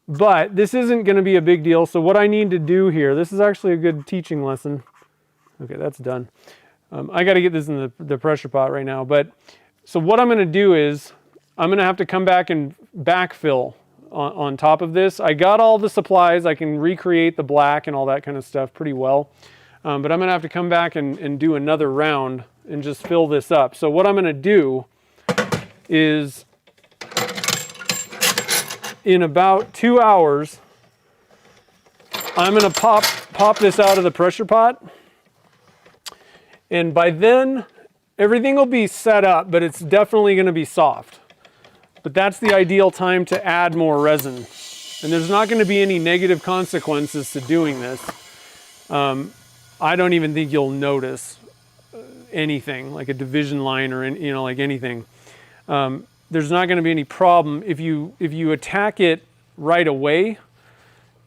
but this isn't going to be a big deal. So what I need to do here, this is actually a good teaching lesson. Okay, that's done. I got to get this in the pressure pot right now. But so what I'm going to do is I'm going to have to come back and backfill on top of this. I got all the supplies. I can recreate the black and all that kind of stuff pretty well. But I'm going to have to come back and do another round and just fill this up. So what I'm going to do is in about 2 hours, I'm going to pop this out of the pressure pot. And by then, everything will be set up, but it's definitely going to be soft. But that's the ideal time to add more resin. And there's not going to be any negative consequences to doing this. I don't even think you'll notice anything, like a division line or like anything. There's not going to be any problem. If you attack it right away,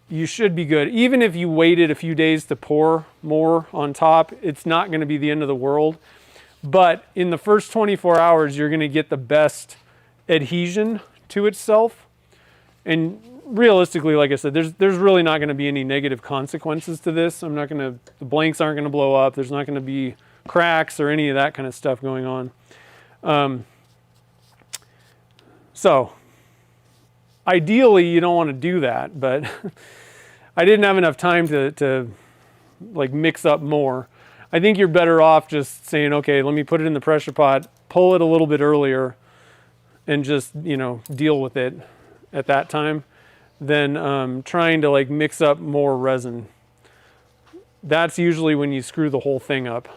you should be good. Even if you waited a few days to pour more on top, it's not going to be the end of the world. But in the first 24 hours, you're going to get the best adhesion to itself. And realistically, like I said, there's really not going to be any negative consequences to this. The blanks aren't going to blow up. There's not going to be cracks or any of that kind of stuff going on. So ideally, you don't want to do that, but I didn't have enough time to like mix up more. I think you're better off just saying, okay, let me put it in the pressure pot, pull it a little bit earlier, and just, deal with it at that time than trying to like mix up more resin. That's usually when you screw the whole thing up.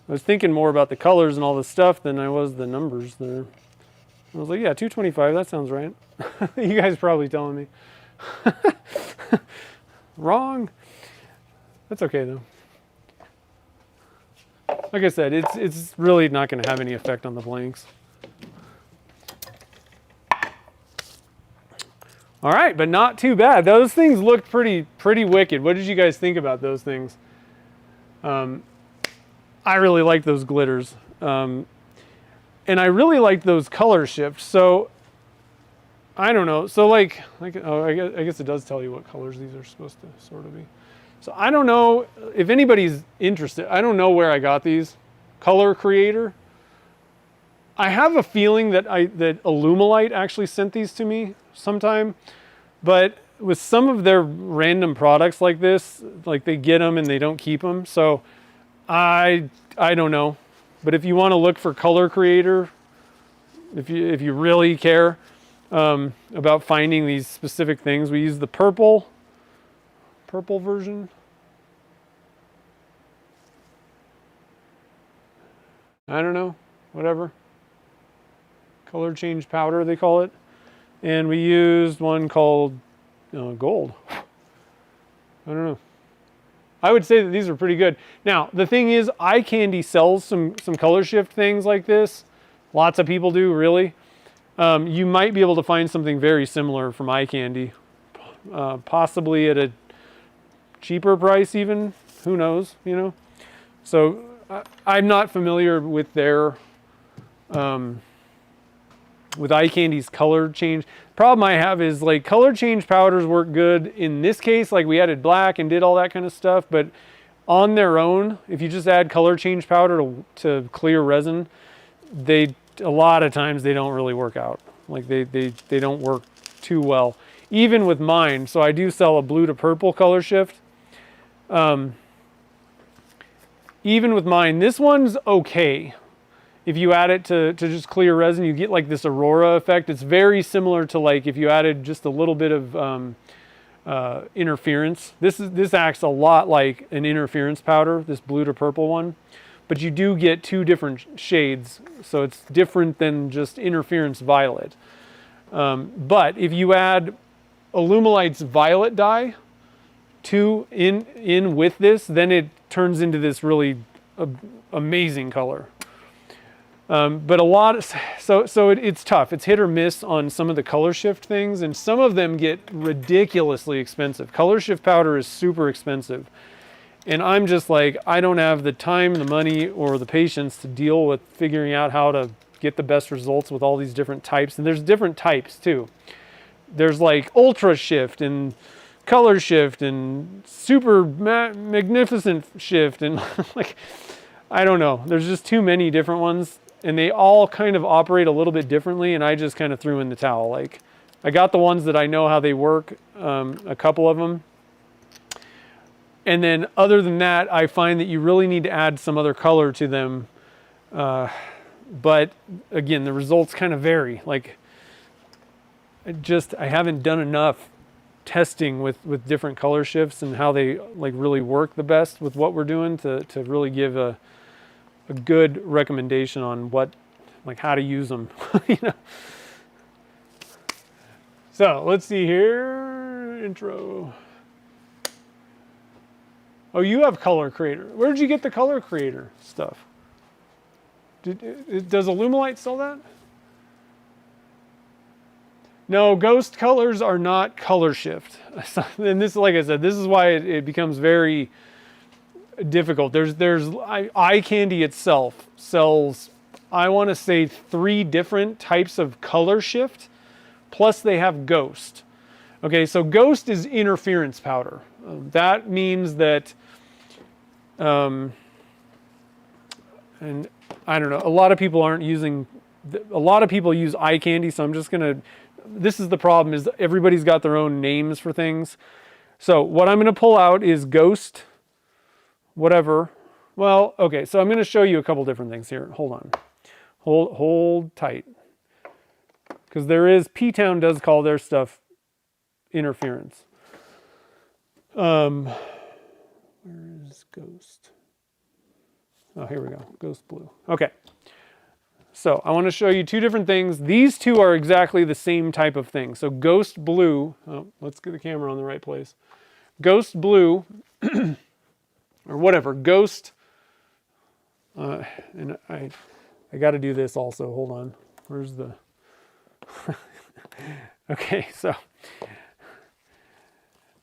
I was thinking more about the colors and all this stuff than I was the numbers there. I was like, yeah, 225, that sounds right. You guys probably telling me. Wrong. That's okay though. Like I said, it's really not going to have any effect on the blanks. All right, but not too bad. Those things looked pretty wicked. What did you guys think about those things? I really like those glitters. And I really like those color shifts. So I don't know. So like oh, I guess it does tell you what colors these are supposed to sort of be. So I don't know if anybody's interested. I don't know where I got these. Color Creator. I have a feeling that that Illumilite actually sent these to me sometime. But with some of their random products like this, like they get them and they don't keep them. So I don't know. But if you want to look for Color Creator, if you really care about finding these specific things, we use the purple version. I don't know, whatever. Color change powder, they call it. And we used one called gold. I don't know. I would say that these are pretty good. Now, the thing is, Eye Candy sells some color shift things like this. Lots of people do, really. You might be able to find something very similar from Eye Candy. Possibly at a cheaper price even. Who knows, you know? So I'm not familiar with their... with Eye Candy's color change. Problem I have is like color change powders work good in this case, like we added black and did all that kind of stuff, but on their own, if you just add color change powder to clear resin, a lot of times they don't really work out. Like they don't work too well. Even with mine, so I do sell a blue to purple color shift. Even with mine, this one's okay. If you add it to just clear resin, you get like this aurora effect. It's very similar to like if you added just a little bit of interference. This acts a lot like an interference powder, this blue to purple one. But you do get two different shades, so it's different than just interference violet. But if you add Illumilite's violet dye in with this, then it turns into this really amazing color. But a lot of, it's tough. It's hit or miss on some of the color shift things, and some of them get ridiculously expensive. Color shift powder is super expensive. And I'm just like, I don't have the time, the money, or the patience to deal with figuring out how to get the best results with all these different types. And there's different types too. There's like ultra shift and color shift and super magnificent shift and like, I don't know. There's just too many different ones. And they all kind of operate a little bit differently, and I just kind of threw in the towel. Like, I got the ones that I know how they work, a couple of them. And then other than that, I find that you really need to add some other color to them. But again, the results kind of vary. Like, I haven't done enough testing with different color shifts and how they like really work the best with what we're doing to really give a good recommendation on how to use them. You know. So let's see here. Intro. Oh, you have Color Creator. Where did you get the Color Creator stuff? Does Illumilite sell that? No, Ghost colors are not color shift. And this, like I said, this is why it becomes very difficult. There's Eye Candy itself sells, I want to say 3 different types of color shift, plus they have Ghost. Okay, so Ghost is interference powder. That means that, and I don't know, a lot of people use Eye Candy, so I'm just gonna, this is the problem, is everybody's got their own names for things. So what I'm gonna pull out is Ghost, whatever. Well, okay, so I'm going to show you a couple different things here. Hold on. Hold tight. Because P-Town does call their stuff interference. Where is Ghost? Oh, here we go. Ghost Blue. Okay. So I want to show you 2 different things. These 2 are exactly the same type of thing. So Ghost Blue, let's get the camera on the right place. Ghost Blue, or whatever, Ghost, and I got to do this also. Hold on. Where's the... Okay, so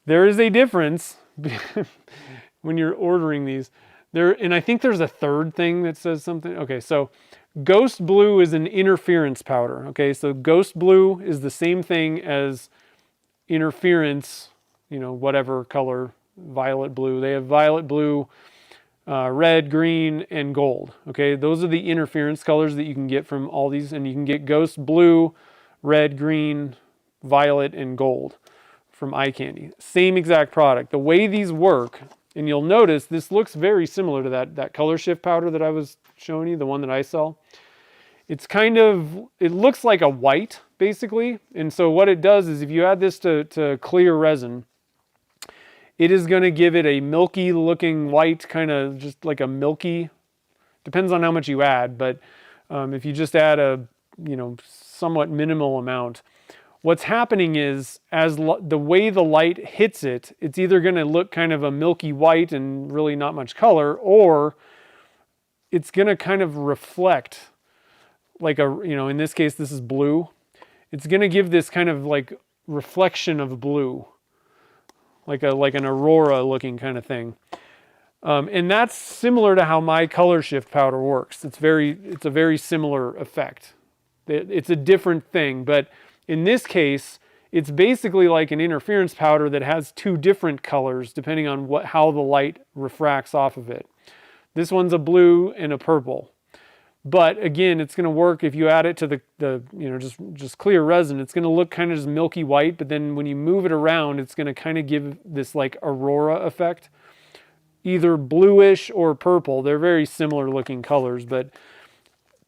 There is a difference when you're ordering these. And I think there's a third thing that says something. Okay, so Ghost Blue is an interference powder. Okay, so Ghost Blue is the same thing as interference, whatever color, violet blue. They have violet blue, red, green, and gold. Okay, those are the interference colors that you can get from all these, and you can get Ghost Blue, red, green, violet, and gold from eye candy. Same exact product. The way these work, and you'll notice this looks very similar to that color shift powder that I was showing you, the one that I sell. It's it looks like a white basically. And so what it does is if you add this to clear resin, it is going to give it a milky looking white, kind of just like a milky, depends on how much you add, but if you just add a, somewhat minimal amount, what's happening is the way the light hits it, it's either going to look kind of a milky white and really not much color, or it's going to kind of reflect like in this case, this is blue. It's going to give this kind of like reflection of blue, like an aurora looking kind of thing. And that's similar to how my color shift powder works. It's a very similar effect. It's a different thing, but in this case, it's basically like an interference powder that has two different colors depending on how the light refracts off of it. This one's a blue and a purple. But again, it's going to work if you add it to the just clear resin. It's going to look kind of just milky white, but then when you move it around, it's going to kind of give this like aurora effect, either bluish or purple. They're very similar looking colors, but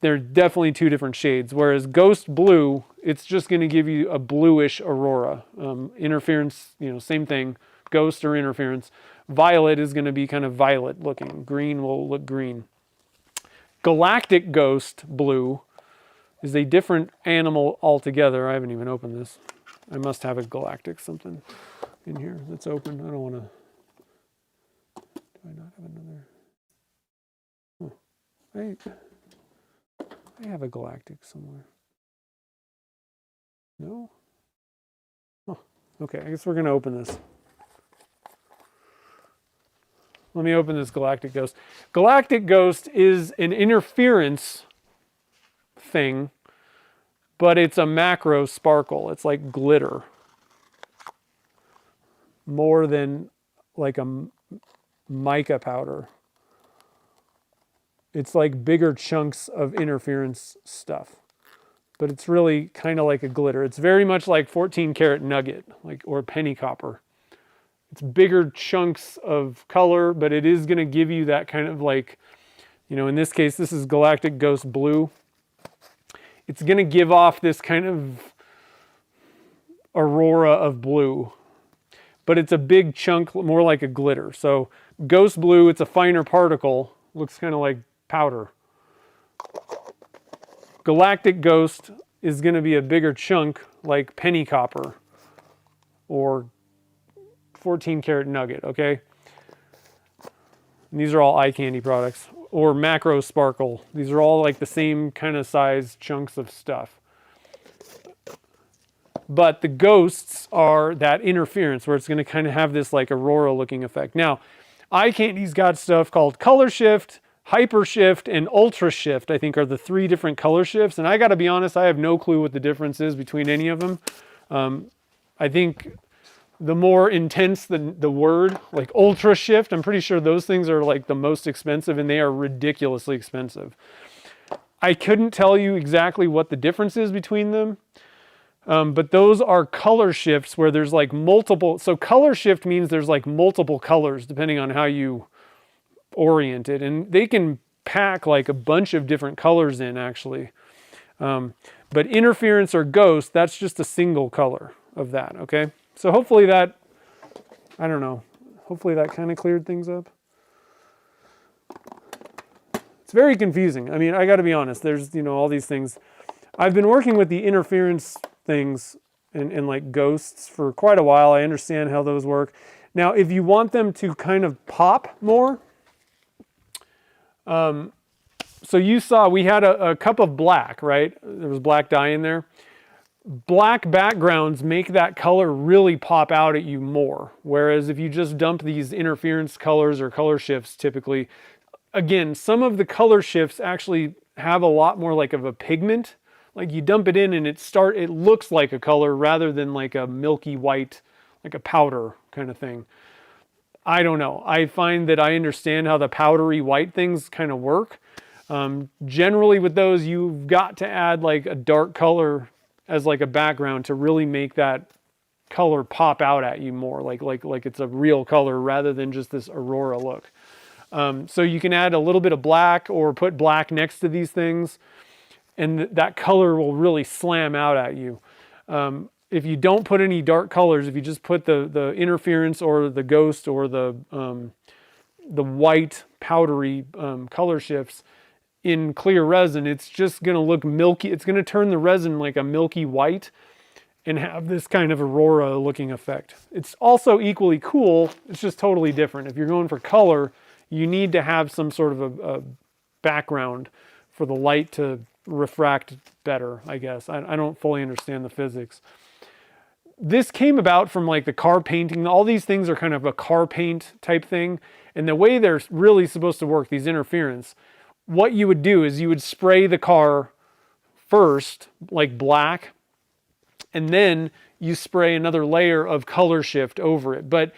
they're definitely two different shades. Whereas Ghost Blue, it's just going to give you a bluish aurora. Interference, same thing, ghost or interference. Violet is going to be kind of violet looking. Green will look green. Galactic Ghost Blue is a different animal altogether. I haven't even opened this. I must have a galactic something in here that's open. I don't want to. Do I not have another? I have a galactic somewhere. No? Oh, okay, I guess we're going to open this. Let me open this Galactic Ghost. Galactic Ghost is an interference thing, but it's a macro sparkle. It's like glitter. More than like a mica powder. It's like bigger chunks of interference stuff. But it's really kind of like a glitter. It's very much like 14 karat nugget, or penny copper. It's bigger chunks of color, but it is going to give you that kind of like, in this case, this is Galactic Ghost Blue. It's going to give off this kind of aurora of blue, but it's a big chunk, more like a glitter. So Ghost Blue, it's a finer particle, looks kind of like powder. Galactic Ghost is going to be a bigger chunk like penny copper or 14 karat nugget, okay? And these are all eye candy products. Or macro sparkle. These are all like the same kind of size chunks of stuff. But the ghosts are that interference where it's going to kind of have this like aurora looking effect. Now, eye candy's got stuff called color shift, hyper shift, and ultra shift, I think are the three different color shifts. And I got to be honest, I have no clue what the difference is between any of them. I think the more intense the word, like ultra shift, I'm pretty sure those things are like the most expensive, and they are ridiculously expensive. I couldn't tell you exactly what the difference is between them, but those are color shifts where there's like multiple. So color shift means there's like multiple colors depending on how you orient it, and they can pack like a bunch of different colors in actually. But interference or ghost, that's just a single color of that, okay? So hopefully that, I don't know, hopefully that kind of cleared things up. It's very confusing. I mean, I got to be honest, there's, all these things. I've been working with the interference things and like ghosts for quite a while. I understand how those work. Now, if you want them to kind of pop more, so you saw we had a cup of black, right? There was black dye in there. Black backgrounds make that color really pop out at you more. Whereas if you just dump these interference colors or color shifts typically, again, some of the color shifts actually have a lot more like of a pigment. Like you dump it in and it looks like a color rather than like a milky white, like a powder kind of thing. I don't know. I find that I understand how the powdery white things kind of work. Generally with those, you've got to add like a dark color as like a background to really make that color pop out at you more, like it's a real color rather than just this aurora look. So you can add a little bit of black or put black next to these things, and that color will really slam out at you. If you don't put any dark colors, if you just put the interference or the ghost or the white powdery color shifts in clear resin, it's just going to look milky. It's going to turn the resin like a milky white and have this kind of aurora looking effect. It's also equally cool. It's just totally different. If you're going for color, you need to have some sort of a background for the light to refract better, I guess. I don't fully understand the physics. This came about from like the car painting. All these things are kind of a car paint type thing. And the way they're really supposed to work, these interference, what you would do is you would spray the car first, like black, and then you spray another layer of color shift over it. But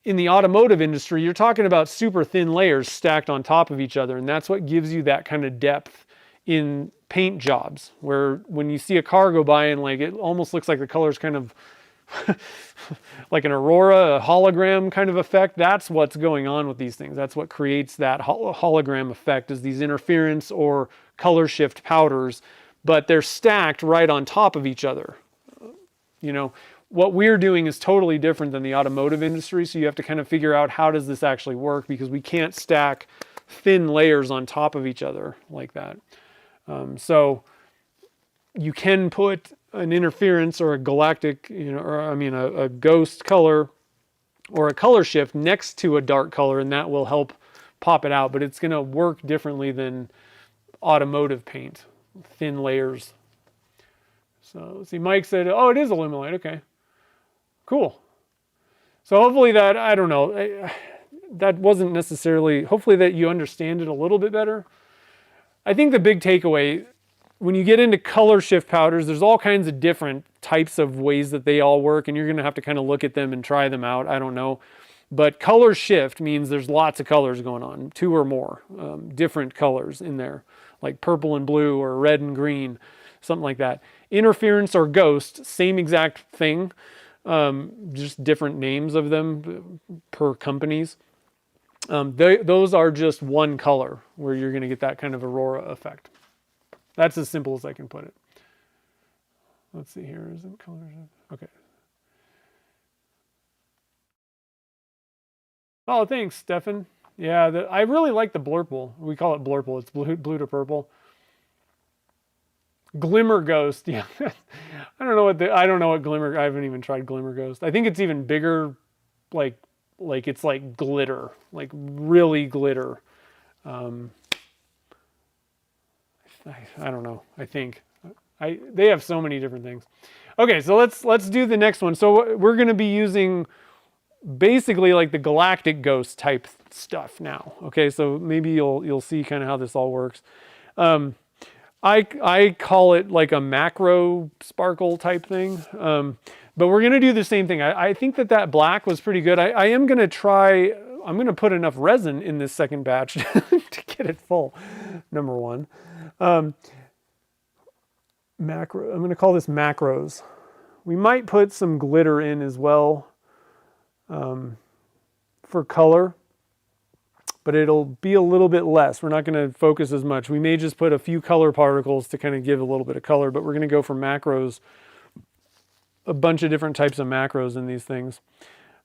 in the automotive industry, you're talking about super thin layers stacked on top of each other. And that's what gives you that kind of depth in paint jobs, where when you see a car go by and like it almost looks like the color's kind of like an aurora, a hologram kind of effect. That's what's going on with these things. That's what creates that hologram effect, is these interference or color shift powders, but they're stacked right on top of each other. You know, what we're doing is totally different than the automotive industry, so you have to kind of figure out how does this actually work, because we can't stack thin layers on top of each other like that. So you can put an interference or a galactic, you know, or I mean a ghost color or a color shift next to a dark color, and that will help pop it out, but it's going to work differently than automotive paint, thin layers. So let's see, Mike said, oh, it is Illuminate. Okay, cool. So hopefully that, I don't know, that wasn't necessarily, hopefully that you understand it a little bit better. I think the big takeaway, when you get into color shift powders, there's all kinds of different types of ways that they all work, and you're going to have to kind of look at them and try them out. I don't know. But color shift means there's lots of colors going on, 2 or more different colors in there, like purple and blue or red and green, something like that. Interference or ghost, same exact thing, just different names of them per companies. Those are just one color where you're going to get that kind of aurora effect. That's as simple as I can put it. Let's see here. Is it colors? Okay. Oh, thanks, Stefan. Yeah, I really like the blurple. We call it blurple. It's blue to purple. Glimmer Ghost. Yeah, I don't know what glimmer. I haven't even tried Glimmer Ghost. I think it's even bigger, like it's like glitter, like really glitter. I don't know. I think they have so many different things. Okay, so let's do the next one. So we're going to be using basically like the galactic ghost type stuff now. Okay, so maybe you'll see kind of how this all works. I call it like a macro sparkle type thing. But we're going to do the same thing. I think that black was pretty good. I am going to try, I'm going to put enough resin in this second batch to get it full, number one. Macro, I'm going to call this macros. We might put some glitter in as well for color, but it'll be a little bit less. We're not going to focus as much. We may just put a few color particles to kind of give a little bit of color, but we're going to go for macros, a bunch of different types of macros in these things.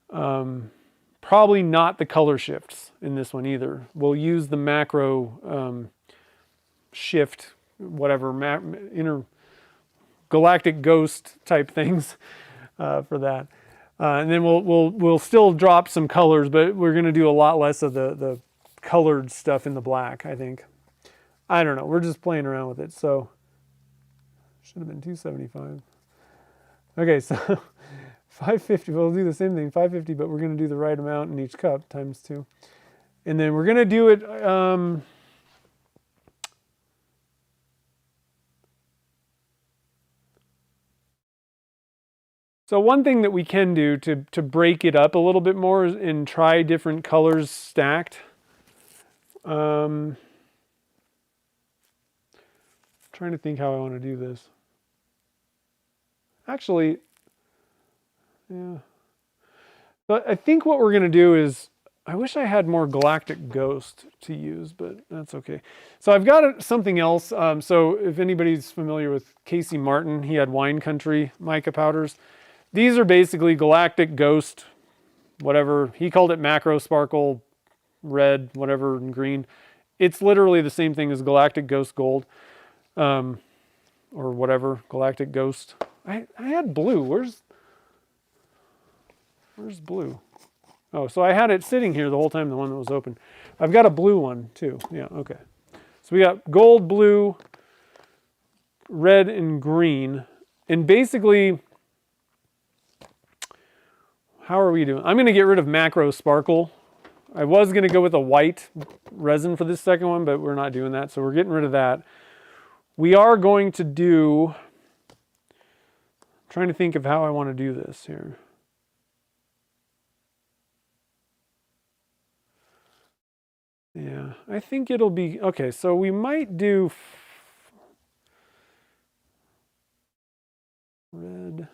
Probably not the color shifts in this one either. We'll use the macro shift, whatever, galactic ghost type things for that. And then we'll still drop some colors, but we're going to do a lot less of the colored stuff in the black, I think. I don't know. We're just playing around with it. So should have been 275. Okay, so 550, we'll do the same thing, 550, but we're going to do the right amount in each cup, times 2. And then we're going to do it, so one thing that we can do to break it up a little bit more is and try different colors stacked. Trying to think how I want to do this. Actually, yeah. But I think what we're going to do is, I wish I had more Galactic Ghost to use, but that's okay. So I've got something else. So if anybody's familiar with Casey Martin, he had Wine Country mica powders. These are basically Galactic Ghost, whatever. He called it Macro Sparkle Red, whatever, and green. It's literally the same thing as Galactic Ghost Gold, or whatever, Galactic Ghost. I had blue. Where's blue? Oh, so I had it sitting here the whole time, the one that was open. I've got a blue one too. Yeah, okay. So we got gold, blue, red, and green. And basically, how are we doing? I'm going to get rid of Macro Sparkle. I was going to go with a white resin for this second one, but we're not doing that. So we're getting rid of that. We are going to do, I'm trying to think of how I want to do this here. Yeah, I think it'll be, okay, so we might do red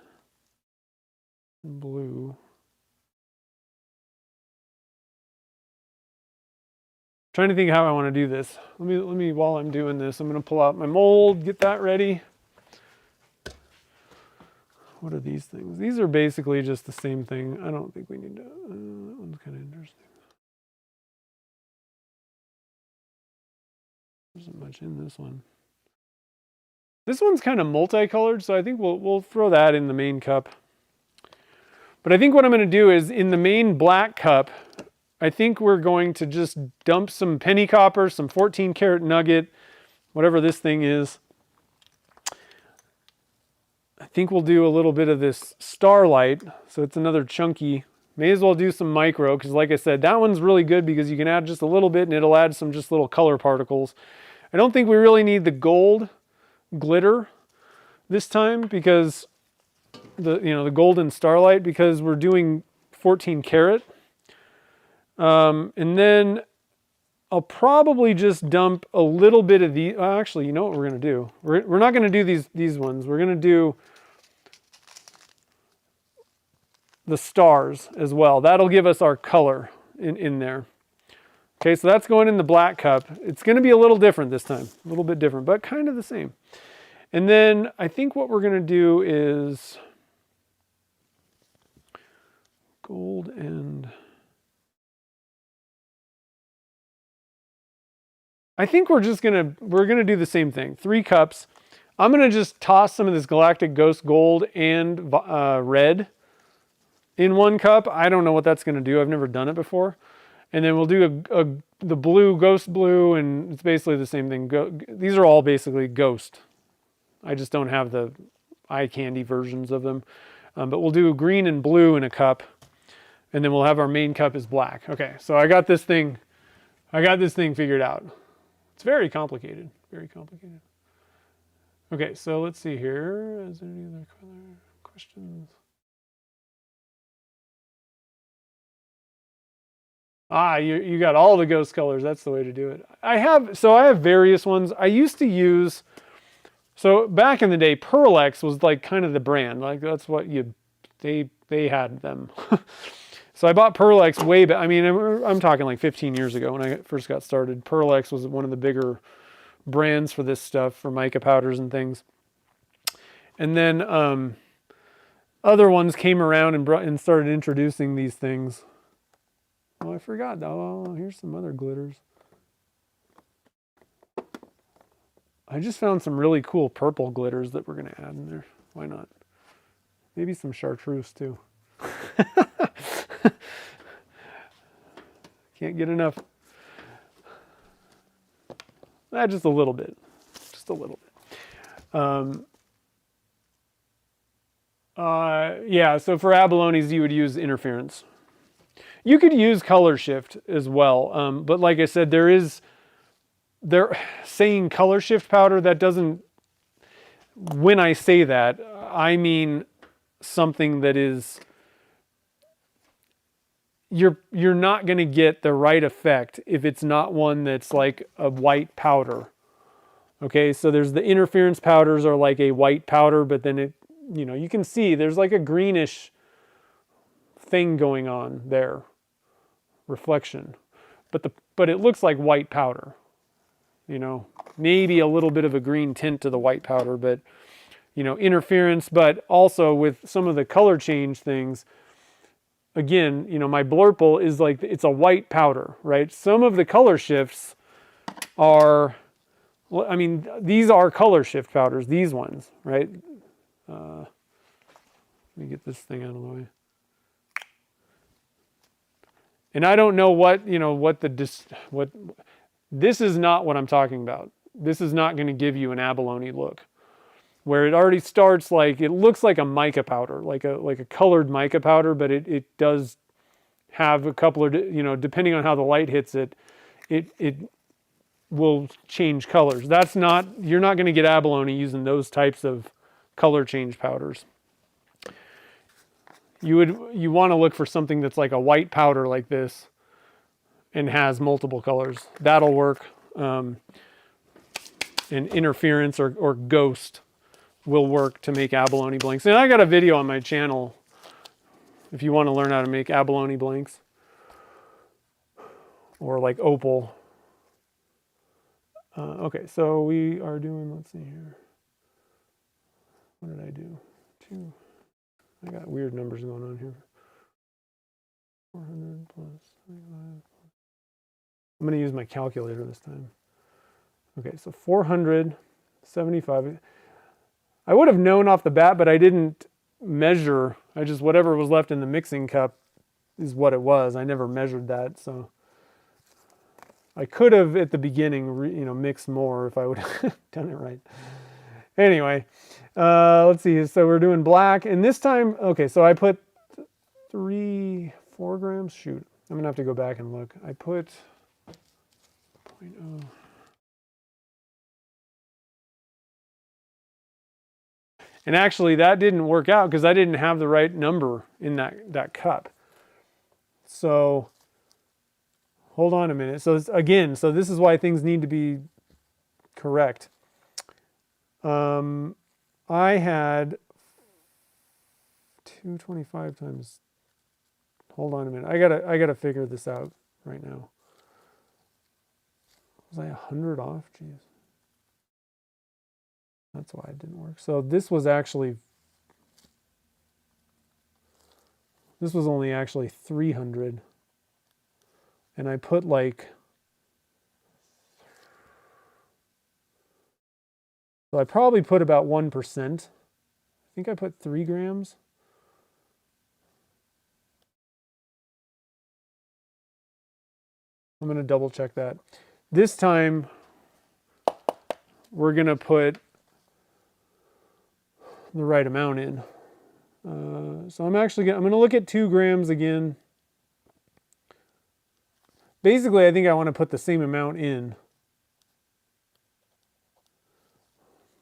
and blue. Trying to think how I want to do this. Let me while I'm doing this, I'm going to pull out my mold, get that ready. What are these things? These are basically just the same thing. I don't think we need to, that one's kind of interesting. There isn't much in this one. This one's kind of multicolored, so I think we'll throw that in the main cup. But I think what I'm going to do is in the main black cup, I think we're going to just dump some penny copper, some 14 karat nugget, whatever this thing is. I think we'll do a little bit of this starlight. So it's another chunky. May as well do some micro, because like I said, that one's really good because you can add just a little bit and it'll add some just little color particles. I don't think we really need the gold glitter this time because the golden starlight, because we're doing 14 karat. And then I'll probably just dump a little bit of the, actually, you know what we're going to do? We're not going to do these ones. We're going to do the stars as well. That'll give us our color in there. Okay, so that's going in the black cup. It's going to be a little different this time, a little bit different, but kind of the same. And then I think what we're going to do is gold and I think we're gonna do the same thing. 3 cups. I'm gonna just toss some of this Galactic Ghost Gold and red in 1 cup. I don't know what that's gonna do. I've never done it before. And then we'll do the blue, Ghost Blue, and it's basically the same thing. These are all basically Ghost. I just don't have the eye candy versions of them. But we'll do green and blue in a cup, and then we'll have our main cup is black. Okay, so I got this thing figured out. It's very complicated, very complicated. Okay, so let's see here. Is there any other questions? Ah, you got all the ghost colors. That's the way to do it. I have various ones. I used to use, so back in the day, Pearl-Ex was like kind of the brand. Like that's what they had them. So I bought Pearl-Ex way back. I mean, I'm talking like 15 years ago when I first got started. Pearl-Ex was one of the bigger brands for this stuff, for mica powders and things. And then other ones came around and started introducing these things. Oh, I forgot. Oh, here's some other glitters. I just found some really cool purple glitters that we're going to add in there. Why not? Maybe some chartreuse too. Can't get enough. Just a little bit. Just a little bit. Yeah, so for abalones, you would use interference. You could use color shift as well, but like I said, they're saying color shift powder, that doesn't, when I say that, I mean something that is, you're not going to get the right effect if it's not one that's like a white powder. Okay, so there's the interference powders are like a white powder, but then it, you can see there's like a greenish thing going on there, reflection, but it looks like white powder. Maybe a little bit of a green tint to the white powder, but interference. But also with some of the color change things, again, my blurple is like, it's a white powder, right? Some of the color shifts are, I mean, these are color shift powders, these ones, right? Let me get this thing out of the way. And I don't know what this is not what I'm talking about. This is not going to give you an abalone look, where it already starts like, it looks like a mica powder, like a colored mica powder, but it does have a couple of, depending on how the light hits it, it will change colors. You're not going to get abalone using those types of color change powders. You want to look for something that's like a white powder like this and has multiple colors. That'll work. And interference or ghost will work to make abalone blanks. And I got a video on my channel if you want to learn how to make abalone blanks or like opal. Okay, so we are doing, let's see here. What did I do? 2. I got weird numbers going on here. 400 plus 25. I'm going to use my calculator this time. Okay, so 475. I would have known off the bat, but I didn't measure. I just, whatever was left in the mixing cup is what it was. I never measured that, so I could have at the beginning, mixed more if I would have done it right. Anyway, let's see. So we're doing black, and this time, okay, so I put 4 grams. Shoot, I'm gonna have to go back and look. I put 0.0. And actually, that didn't work out because I didn't have the right number in that cup. So hold on a minute. So again, so this is why things need to be correct. I had 225 times. Hold on a minute. I gotta figure this out right now. Was I 100 off? Jeez. That's why it didn't work. So this was only actually 300. And I put like, so I probably put about 1%. I think I put 3 grams. I'm going to double check that. This time, we're going to put the right amount in. So I'm going to look at 2 grams again. Basically, I think I want to put the same amount in.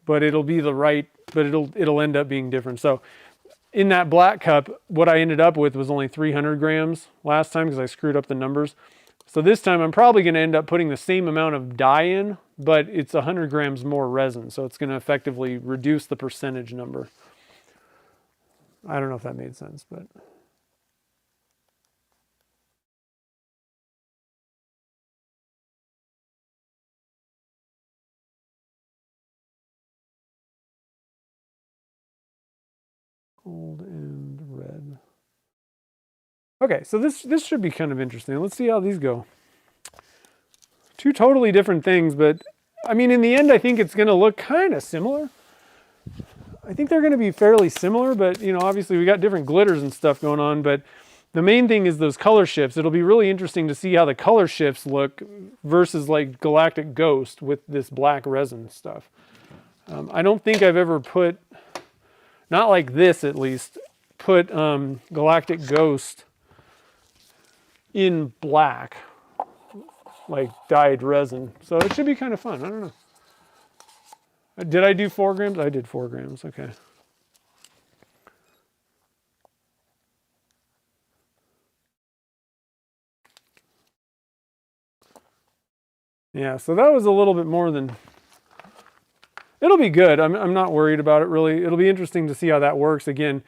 But it'll be the right, but it'll end up being different. So in that black cup, what I ended up with was only 300 grams last time because I screwed up the numbers. So this time I'm probably going to end up putting the same amount of dye in, but it's 100 grams more resin. So it's going to effectively reduce the percentage number. I don't know if that made sense, but. Gold and red. Okay, so this should be kind of interesting. Let's see how these go. 2 totally different things, but I mean, in the end, I think it's going to look kind of similar. I think they're going to be fairly similar, but obviously we got different glitters and stuff going on, but the main thing is those color shifts. It'll be really interesting to see how the color shifts look versus like Galactic Ghost with this black resin stuff. I don't think I've ever put, not like this at least, put Galactic Ghost in black, like dyed resin. So it should be kind of fun. I don't know. Did I do 4 grams? I did 4 grams. Okay. Yeah, so that was a little bit more than... It'll be good. I'm not worried about it really. It'll be interesting to see how that works. Again,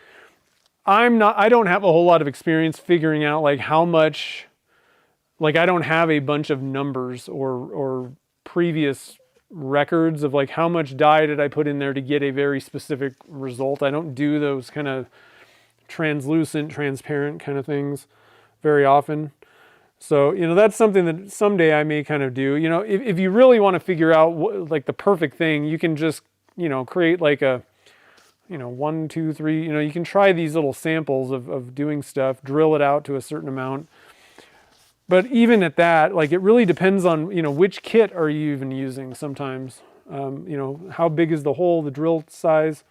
I don't have a whole lot of experience figuring out like how much, like I don't have a bunch of numbers or previous records of like how much dye did I put in there to get a very specific result. I don't do those kind of translucent, transparent kind of things very often. So, you know, that's something that someday I may kind of do. You know, if you really want to figure out like the perfect thing, you can just, you know, create like a, you know, 1, 2, 3, you know, you can try these little samples of doing stuff, drill it out to a certain amount. But even at that, like it really depends on, you know, which kit are you even using sometimes. You know, how big is the hole, the drill size.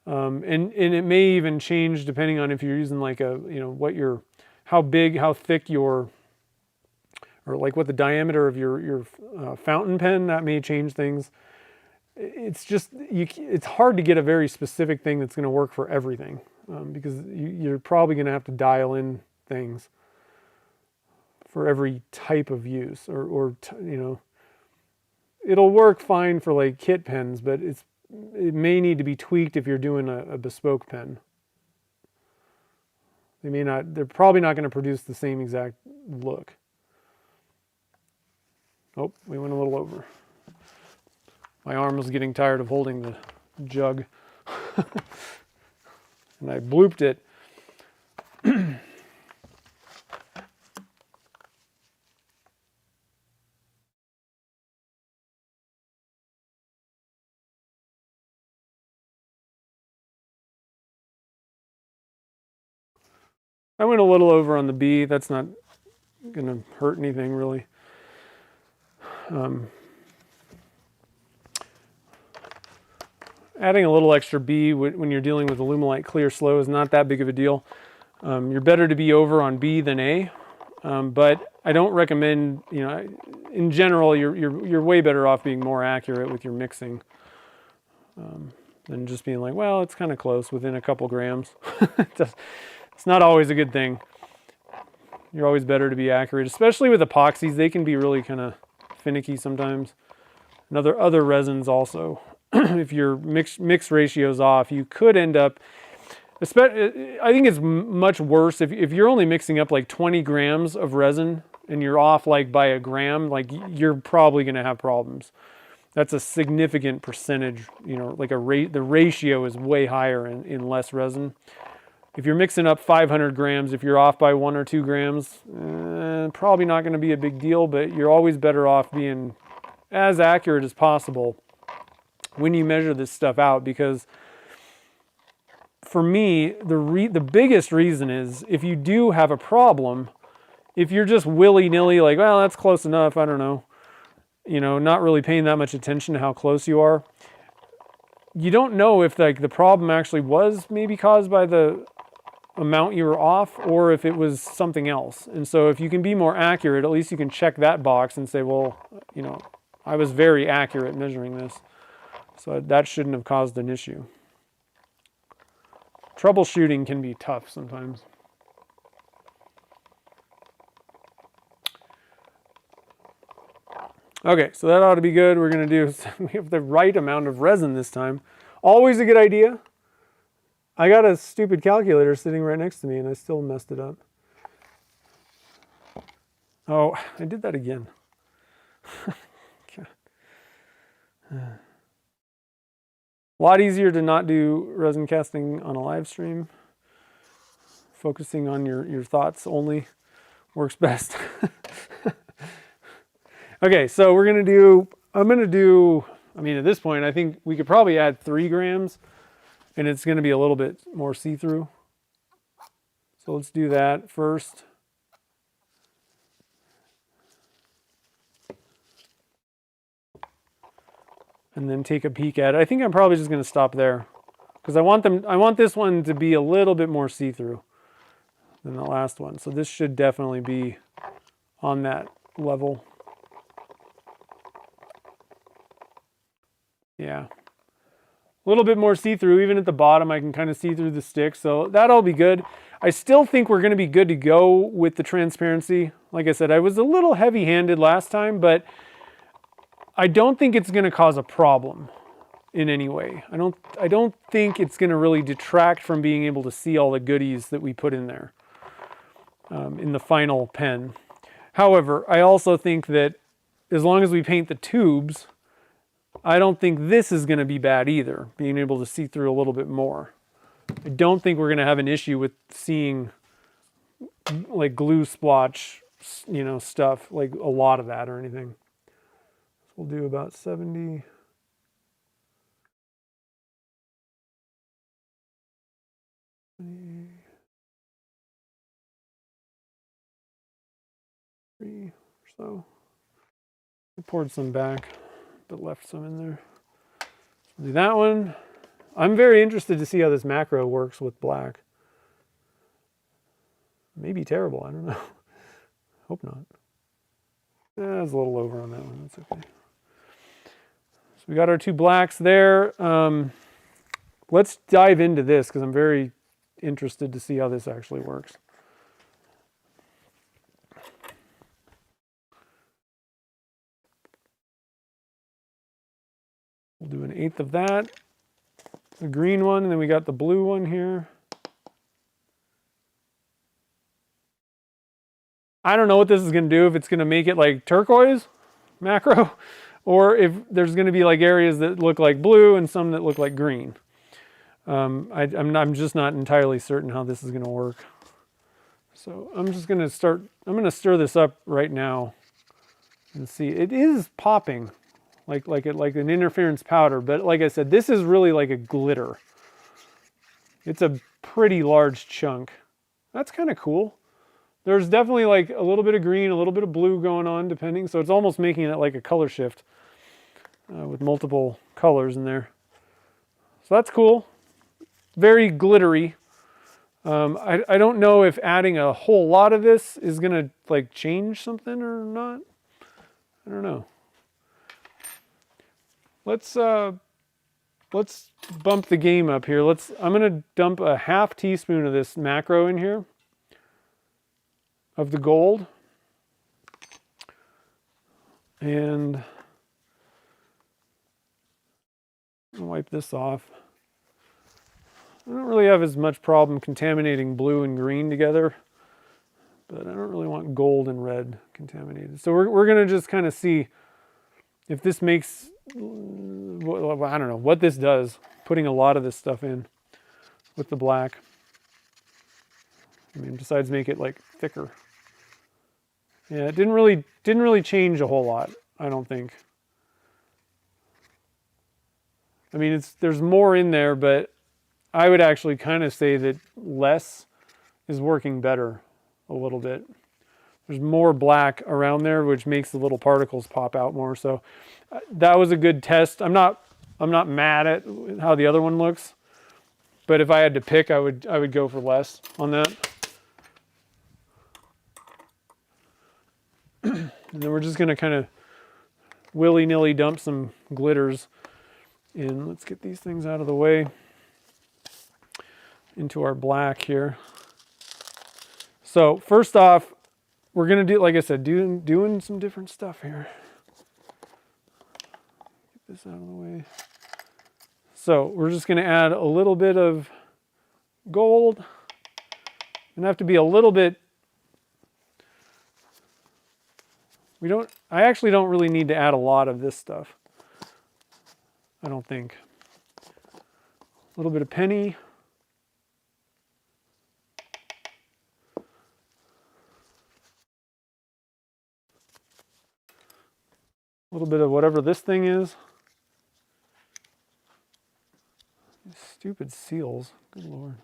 And it may even change depending on if you're using like a, you know, how big, how thick your, or like what the diameter of your fountain pen, that may change things. It's just, it's hard to get a very specific thing that's going to work for everything because you're probably going to have to dial in things for every type of use or you know, it'll work fine for like kit pens, but it may need to be tweaked if you're doing a bespoke pen. They're probably not going to produce the same exact look. Oh, we went a little over. My arm was getting tired of holding the jug. And I blooped it. I went a little over on the B. That's not going to hurt anything really. Adding a little extra B when you're dealing with Alumilite Clear Slow is not that big of a deal. You're better to be over on B than A, but I don't recommend, you know, in general, you're way better off being more accurate with your mixing than just being like, well, it's kind of close within a couple grams. It's not always a good thing. You're always better to be accurate, especially with epoxies. They can be really kind of finicky sometimes. And other resins also. If your mix ratio's off, you could end up, I think it's much worse if you're only mixing up like 20 grams of resin and you're off like by a gram, like you're probably going to have problems. That's a significant percentage, you know, like the ratio is way higher in less resin. If you're mixing up 500 grams, if you're off by 1 or 2 grams, probably not going to be a big deal, but you're always better off being as accurate as possible when you measure this stuff out, because for me, the biggest reason is if you do have a problem, if you're just willy-nilly like, well, that's close enough, I don't know, you know, not really paying that much attention to how close you are, you don't know if like the problem actually was maybe caused by the amount you were off or if it was something else. And so if you can be more accurate, at least you can check that box and say, well, you know, I was very accurate measuring this. So that shouldn't have caused an issue. Troubleshooting can be tough sometimes. Okay, so that ought to be good. We're going to do, we have the right amount of resin this time. Always a good idea. I got a stupid calculator sitting right next to me and I still messed it up. Oh, I did that again. A lot easier to not do resin casting on a live stream. Focusing on your thoughts only works best. Okay, so we're going to do, I mean, at this point, I think we could probably add 3 grams and it's going to be a little bit more see-through. So let's do that first. And then take a peek at it. I think I'm probably just going to stop there. because I want this one to be a little bit more see-through than the last one. So this should definitely be on that level. Yeah. A little bit more see-through. Even at the bottom, I can kind of see through the stick. So that'll be good. I still think we're going to be good to go with the transparency. Like I said, I was a little heavy-handed last time, but I don't think it's going to cause a problem in any way. I don't think it's going to really detract from being able to see all the goodies that we put in there in the final pen. However, I also think that as long as we paint the tubes, I don't think this is going to be bad either, being able to see through a little bit more. I don't think we're going to have an issue with seeing like glue splotch, you know, stuff, like a lot of that or anything. So we'll do about 70. Three or so. I poured some back, but left some in there. So do that one. I'm very interested to see how this macro works with black. Maybe terrible, I don't know. Hope not. It's a little over on that one, that's okay. So we got our two blacks there. Let's dive into this because I'm very interested to see how this actually works. We'll do 1/8 of that. The green one, and then we got the blue one here. I don't know what this is going to do, if it's going to make it like turquoise macro, or if there's going to be like areas that look like blue and some that look like green. I'm just not entirely certain how this is going to work. So I'm just going to start, I'm going to stir this up right now and see. It is popping like an interference powder, but like I said, this is really like a glitter. It's a pretty large chunk. That's kind of cool. There's definitely like a little bit of green, a little bit of blue going on depending. So it's almost making it like a color shift with multiple colors in there. So that's cool. Very glittery. I don't know if adding a whole lot of this is gonna like change something or not. I don't know. Let's bump the game up here. I'm gonna dump a 1/2 teaspoon of this macro in here, of the gold, and I'll wipe this off. I don't really have as much problem contaminating blue and green together, but I don't really want gold and red contaminated. So we're going to just kind of see if this makes, I don't know what this does, putting a lot of this stuff in with the black. I mean, besides make it like thicker. Yeah, it didn't really change a whole lot, I don't think. I mean, there's more in there, but I would actually kind of say that less is working better a little bit. There's more black around there, which makes the little particles pop out more. So that was a good test. I'm not mad at how the other one looks, but if I had to pick, I would go for less on that. And then we're just gonna kind of willy-nilly dump some glitters in. Let's get these things out of the way. Into our black here. So first off, we're gonna do, like I said, doing some different stuff here. Get this out of the way. So we're just gonna add a little bit of gold. Gonna have to be a little bit. I actually don't really need to add a lot of this stuff. I don't think. A little bit of penny. A little bit of whatever this thing is. These stupid seals. Good Lord.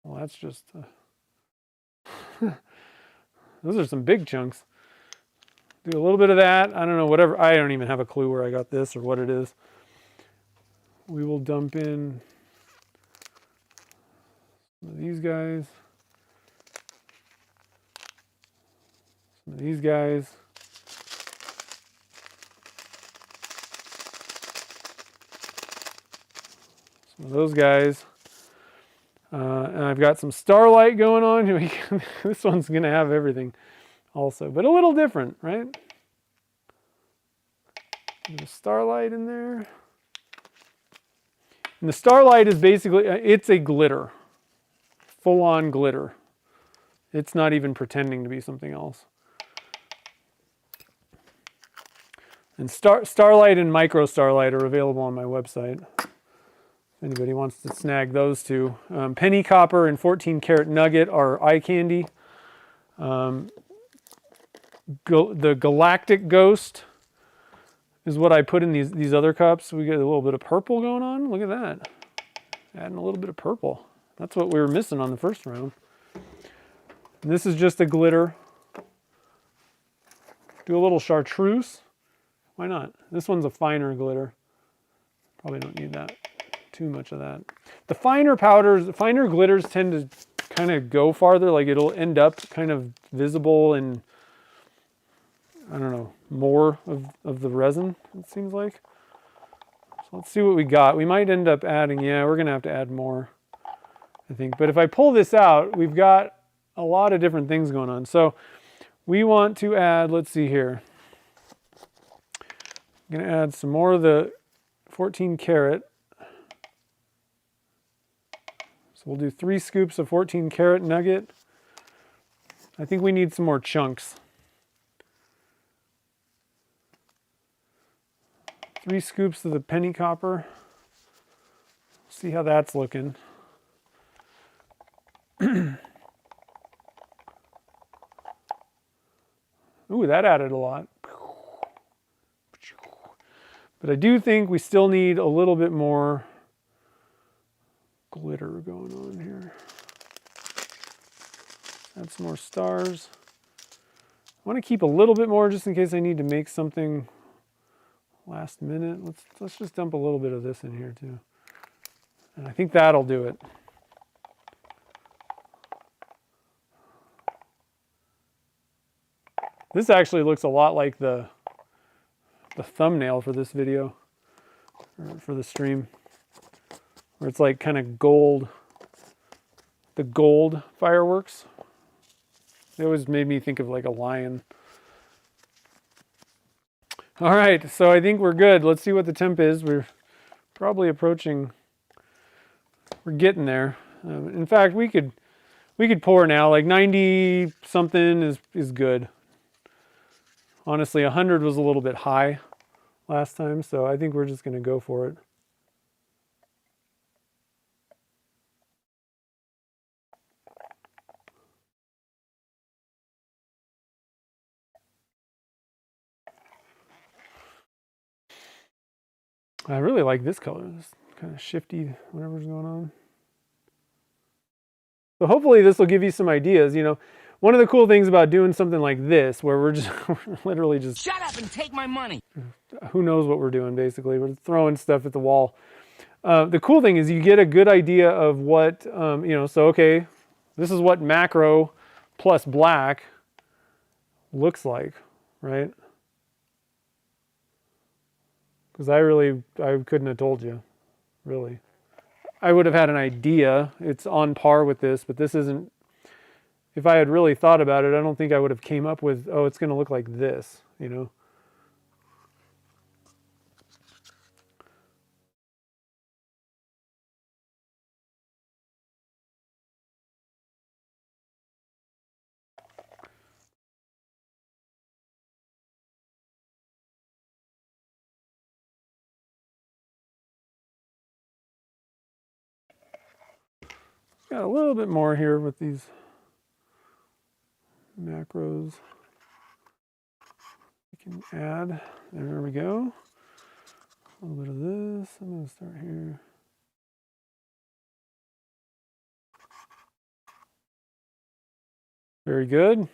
Well, that's just... those are some big chunks. do a little bit of that. I don't know, whatever. I don't even have a clue where I got this or what it is. We will dump in some of these guys. Some of these guys. Some of those guys. And I've got some Starlight going on. This one's going to have everything also, but a little different, right? There's Starlight in there. And the Starlight is basically, it's a glitter. Full-on glitter. It's not even pretending to be something else. And Starlight and Micro Starlight are available on my website. If anybody wants to snag those two. Penny Copper and 14 Karat Nugget are eye candy. The Galactic Ghost is what I put in these other cups. We get a little bit of purple going on. Look at that. Adding a little bit of purple. That's what we were missing on the first round. And this is just a glitter. Do a little chartreuse. Why not? This one's a finer glitter. Probably don't need that. Too much of that. The finer powders, the finer glitters tend to kind of go farther. Like it'll end up kind of visible and, I don't know, more of the resin, it seems like. So let's see what we got. We might end up adding, yeah, we're going to have to add more, I think. But if I pull this out, we've got a lot of different things going on. So we want to add, let's see here. I'm going to add some more of the 14 karat. So we'll do 3 scoops of 14 karat nugget. I think we need some more chunks. 3 scoops of the penny copper. See how that's looking. Ooh, that added a lot. But I do think we still need a little bit more glitter going on here. Add some more stars. I want to keep a little bit more just in case I need to make something last minute. Let's just dump a little bit of this in here too. And I think that'll do it. This actually looks a lot like the thumbnail for this video, or for the stream, where it's like kind of gold, the gold fireworks. It always made me think of like a lion. All right, so I think we're good. Let's see what the temp is. We're probably approaching, we're getting there. In fact, we could pour now, like 90 something is good. Honestly, 100 was a little bit high last time, so I think we're just going to go for it. I really like this color. It's kind of shifty, whatever's going on. So hopefully this will give you some ideas. You know, one of the cool things about doing something like this, where we're literally just... Shut up and take my money! Who knows what we're doing, basically. We're throwing stuff at the wall. The cool thing is you get a good idea of what, you know, so okay, this is what macro plus black looks like, right? Because I couldn't have told you, really. I would have had an idea. It's on par with this, but this isn't, if I had really thought about it, I don't think I would have came up with, oh, it's going to look like this, you know? Got a little bit more here with these macros we can add. There we go. A little bit of this. I'm going to start here. Very good.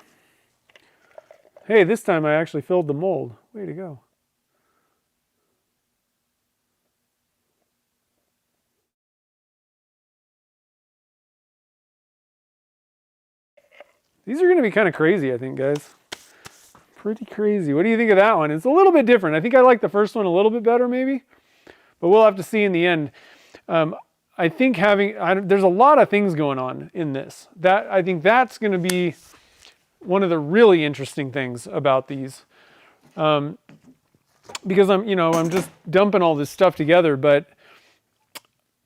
Hey, this time I actually filled the mold. Way to go. These are going to be kind of crazy, I think, guys. Pretty crazy. What do you think of that one? It's a little bit different. I think I like the first one a little bit better, maybe. But we'll have to see in the end. I think there's a lot of things going on in this. I think that's going to be one of the really interesting things about these. Because I'm just dumping all this stuff together, but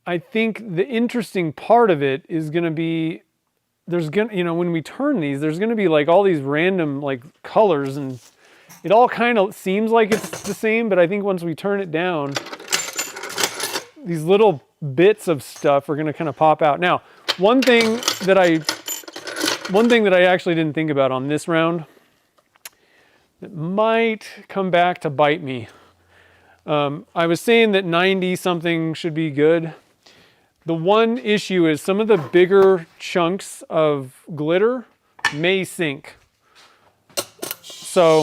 I think the interesting part of it is going to be when we turn these, there's going to be like all these random like colors, and it all kind of seems like it's the same, but I think once we turn it down, these little bits of stuff are going to kind of pop out. Now, one thing that I actually didn't think about on this round that might come back to bite me. I was saying that 90 something should be good. The one issue is some of the bigger chunks of glitter may sink. So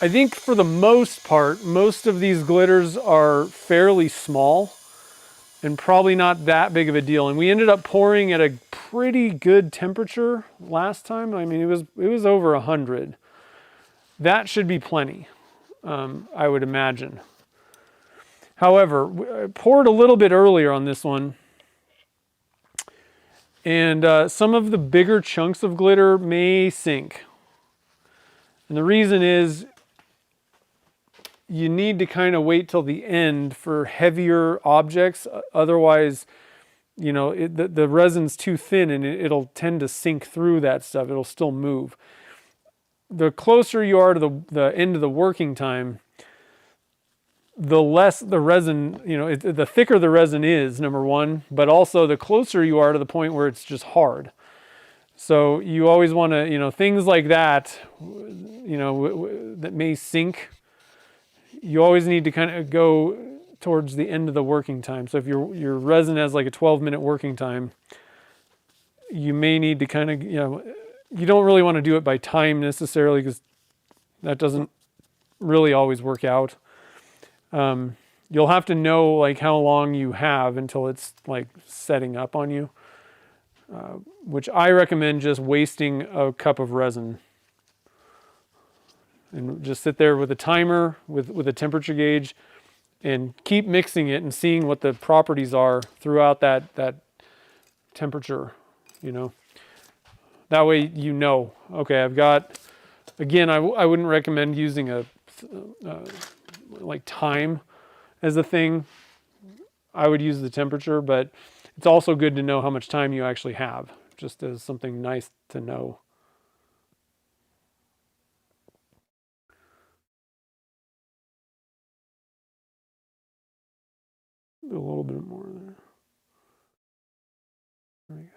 I think for the most part, most of these glitters are fairly small and probably not that big of a deal. And we ended up pouring at a pretty good temperature last time. I mean, it was over 100. That should be plenty, I would imagine. However, I poured a little bit earlier on this one, and some of the bigger chunks of glitter may sink. And the reason is you need to kind of wait till the end for heavier objects. Otherwise, the resin's too thin and it'll tend to sink through that stuff. It'll still move. The closer you are to the end of the working time, the less the resin, the thicker the resin is, number one, but also the closer you are to the point where it's just hard. So you always want to, things like that, that may sink, you always need to kind of go towards the end of the working time. So if your resin has like a 12-minute working time, you may need to kind of, you don't really want to do it by time necessarily, because that doesn't really always work out. You'll have to know like how long you have until it's like setting up on you, which I recommend just wasting a cup of resin and just sit there with a timer with a temperature gauge and keep mixing it and seeing what the properties are throughout that temperature, that way okay, I've got, again, I wouldn't recommend using a like time as a thing. I would use the temperature, but it's also good to know how much time you actually have, just as something nice to know. Do a little bit more there. There we go.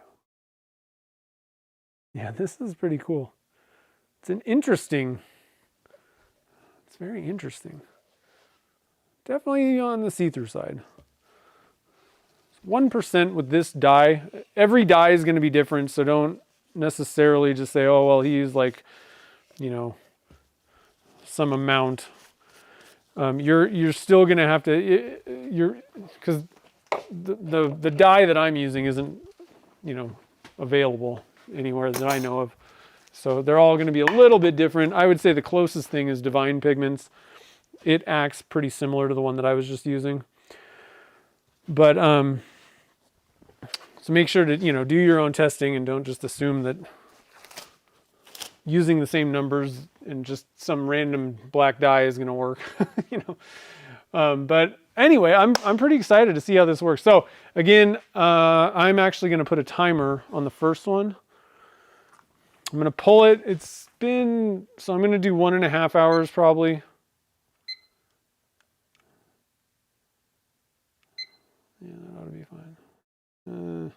Yeah, this is pretty cool. It's very interesting. Definitely on the see-through side. 1% with this dye. Every dye is going to be different, so don't necessarily just say, oh, well, he used like, some amount. You're still going to have to, because the dye that I'm using isn't, available anywhere that I know of. So they're all going to be a little bit different. I would say the closest thing is Divine Pigments. It acts pretty similar to the one that I was just using. But so make sure to, do your own testing and don't just assume that using the same numbers and just some random black dye is going to work, But anyway, I'm pretty excited to see how this works. So again, I'm actually going to put a timer on the first one. I'm going to pull it. So I'm going to do 1.5 hours probably. Yeah, that ought to be fine.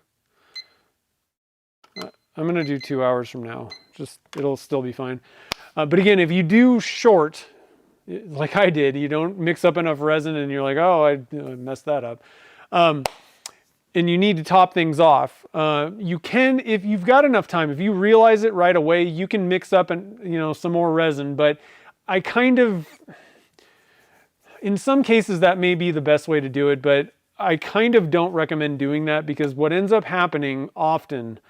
I'm going to do 2 hours from now. It'll still be fine. But again, if you do short, like I did, you don't mix up enough resin and you're like, oh, I messed that up. and you need to top things off, you can, if you've got enough time, if you realize it right away, you can mix up some more resin. But I kind of, in some cases that may be the best way to do it, but I kind of don't recommend doing that, because what ends up happening often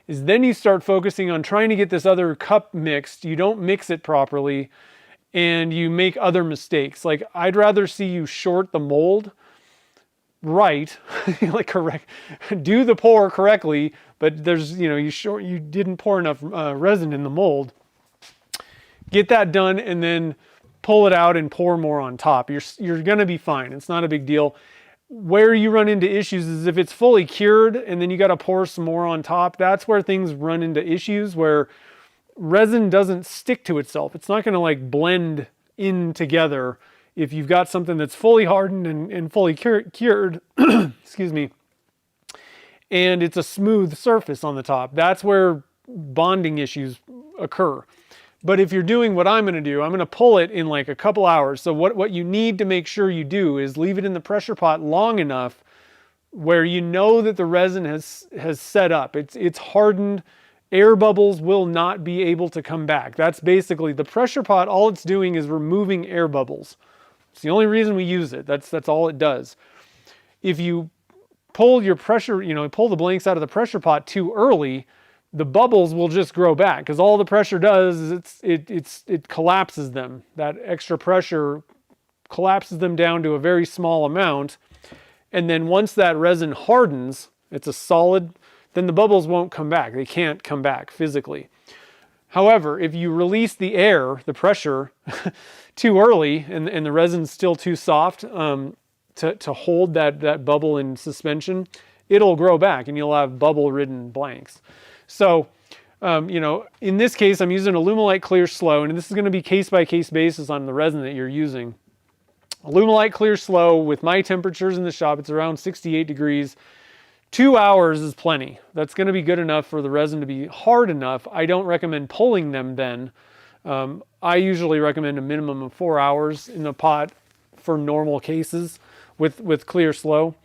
is then you start focusing on trying to get this other cup mixed. You don't mix it properly and you make other mistakes. Like, I'd rather see you short the mold right, like correct, do the pour correctly, but there's, you didn't pour enough resin in the mold. Get that done and then pull it out and pour more on top. You're going to be fine. It's not a big deal. Where you run into issues is if it's fully cured and then you got to pour some more on top. That's where things run into issues, where resin doesn't stick to itself. It's not going to like blend in together if you've got something that's fully hardened and fully cured, excuse me, and it's a smooth surface on the top. That's where bonding issues occur. But if you're doing what I'm going to do, I'm going to pull it in like a couple hours. So what you need to make sure you do is leave it in the pressure pot long enough where you know that the resin has set up. It's hardened. Air bubbles will not be able to come back. That's basically the pressure pot. All it's doing is removing air bubbles. It's the only reason we use it. That's all it does. If you pull your pressure, pull the blanks out of the pressure pot too early, the bubbles will just grow back, because all the pressure does is it collapses them. That extra pressure collapses them down to a very small amount. And then once that resin hardens, it's a solid, then the bubbles won't come back. They can't come back physically. However, if you release the air, the pressure, too early and the resin's still too soft to hold that bubble in suspension, it'll grow back and you'll have bubble-ridden blanks. So, in this case, I'm using Alumilite Clear Slow, and this is going to be case-by-case basis on the resin that you're using. Alumilite Clear Slow, with my temperatures in the shop, it's around 68 degrees. 2 hours is plenty. That's going to be good enough for the resin to be hard enough. I don't recommend pulling them then. I usually recommend a minimum of 4 hours in the pot for normal cases with Clear Slow.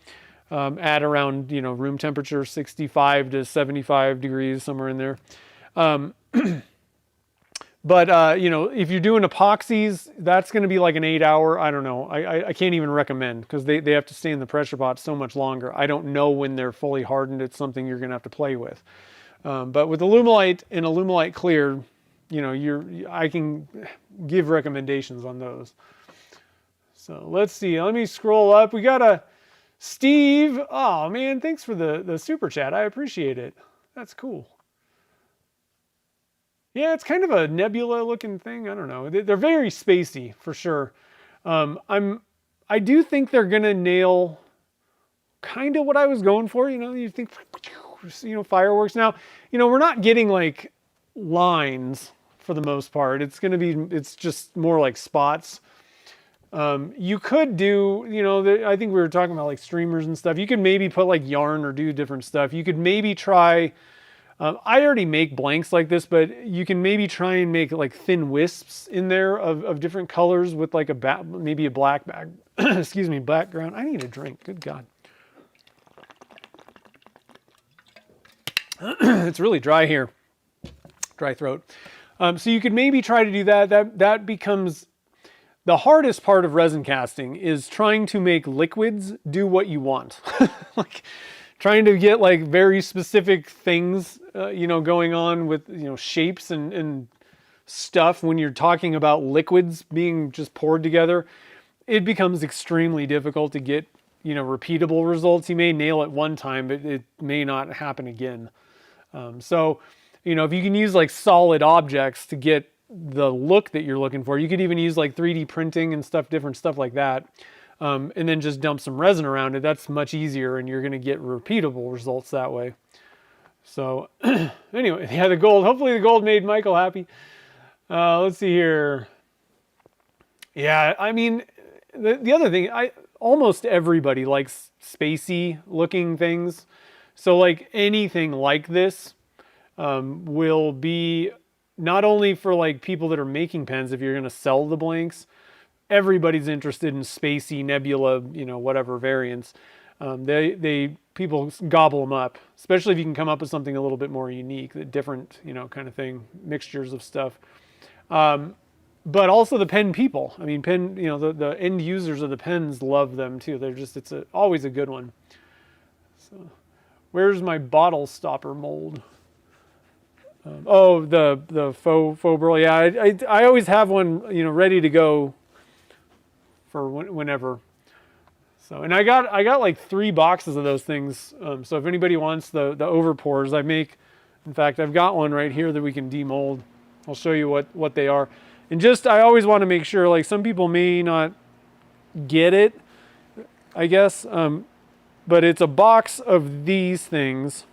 At around, room temperature, 65 to 75 degrees, somewhere in there. But if you're doing epoxies, that's going to be like an 8 hour, I don't know. I can't even recommend, because they have to stay in the pressure pot so much longer. I don't know when they're fully hardened. It's something you're going to have to play with. But with Alumilite and Alumilite Clear, I can give recommendations on those. So let's see. Let me scroll up. We got a Steve. Oh man, thanks for the super chat. I appreciate it. That's cool. Yeah, it's kind of a nebula looking thing. I don't know. They're very spacey for sure. I do think they're gonna nail kind of what I was going for. You think, fireworks. Now, we're not getting like lines for the most part. It's just more like spots. You could do, I think we were talking about like streamers and stuff. You could maybe put like yarn or do different stuff. You could maybe try, I already make blanks like this, but you can maybe try and make like thin wisps in there of different colors with like maybe a black excuse me, background. I need a drink. Good God. It's really dry here. Dry throat. So you could maybe try to do that. That becomes the hardest part of resin casting, is trying to make liquids do what you want. Like trying to get like very specific things, going on with, shapes and stuff. When you're talking about liquids being just poured together, it becomes extremely difficult to get, repeatable results. You may nail it one time, but it may not happen again. So, if you can use like solid objects to get the look that you're looking for, you could even use like 3D printing and different stuff like that. And then just dump some resin around it. That's much easier, and you're going to get repeatable results that way. So anyway, yeah, the gold. Hopefully the gold made Michael happy. Let's see here. Yeah, I mean, the other thing, almost everybody likes spacey looking things. So like anything like this will be not only for like people that are making pens, if you're going to sell the blanks, everybody's interested in spacey, nebula, whatever variants. People gobble them up, especially if you can come up with something a little bit more unique, the different, kind of thing, mixtures of stuff. But also the pen people. I mean, the end users of the pens love them too. It's always a good one. So, where's my bottle stopper mold? The faux burl. Yeah, I always have one, ready to go for whenever. So, and I got like 3 boxes of those things. So if anybody wants the over pours, in fact, I've got one right here that we can demold. I'll show you what they are. And I always want to make sure, like, some people may not get it, I guess. But it's a box of these things.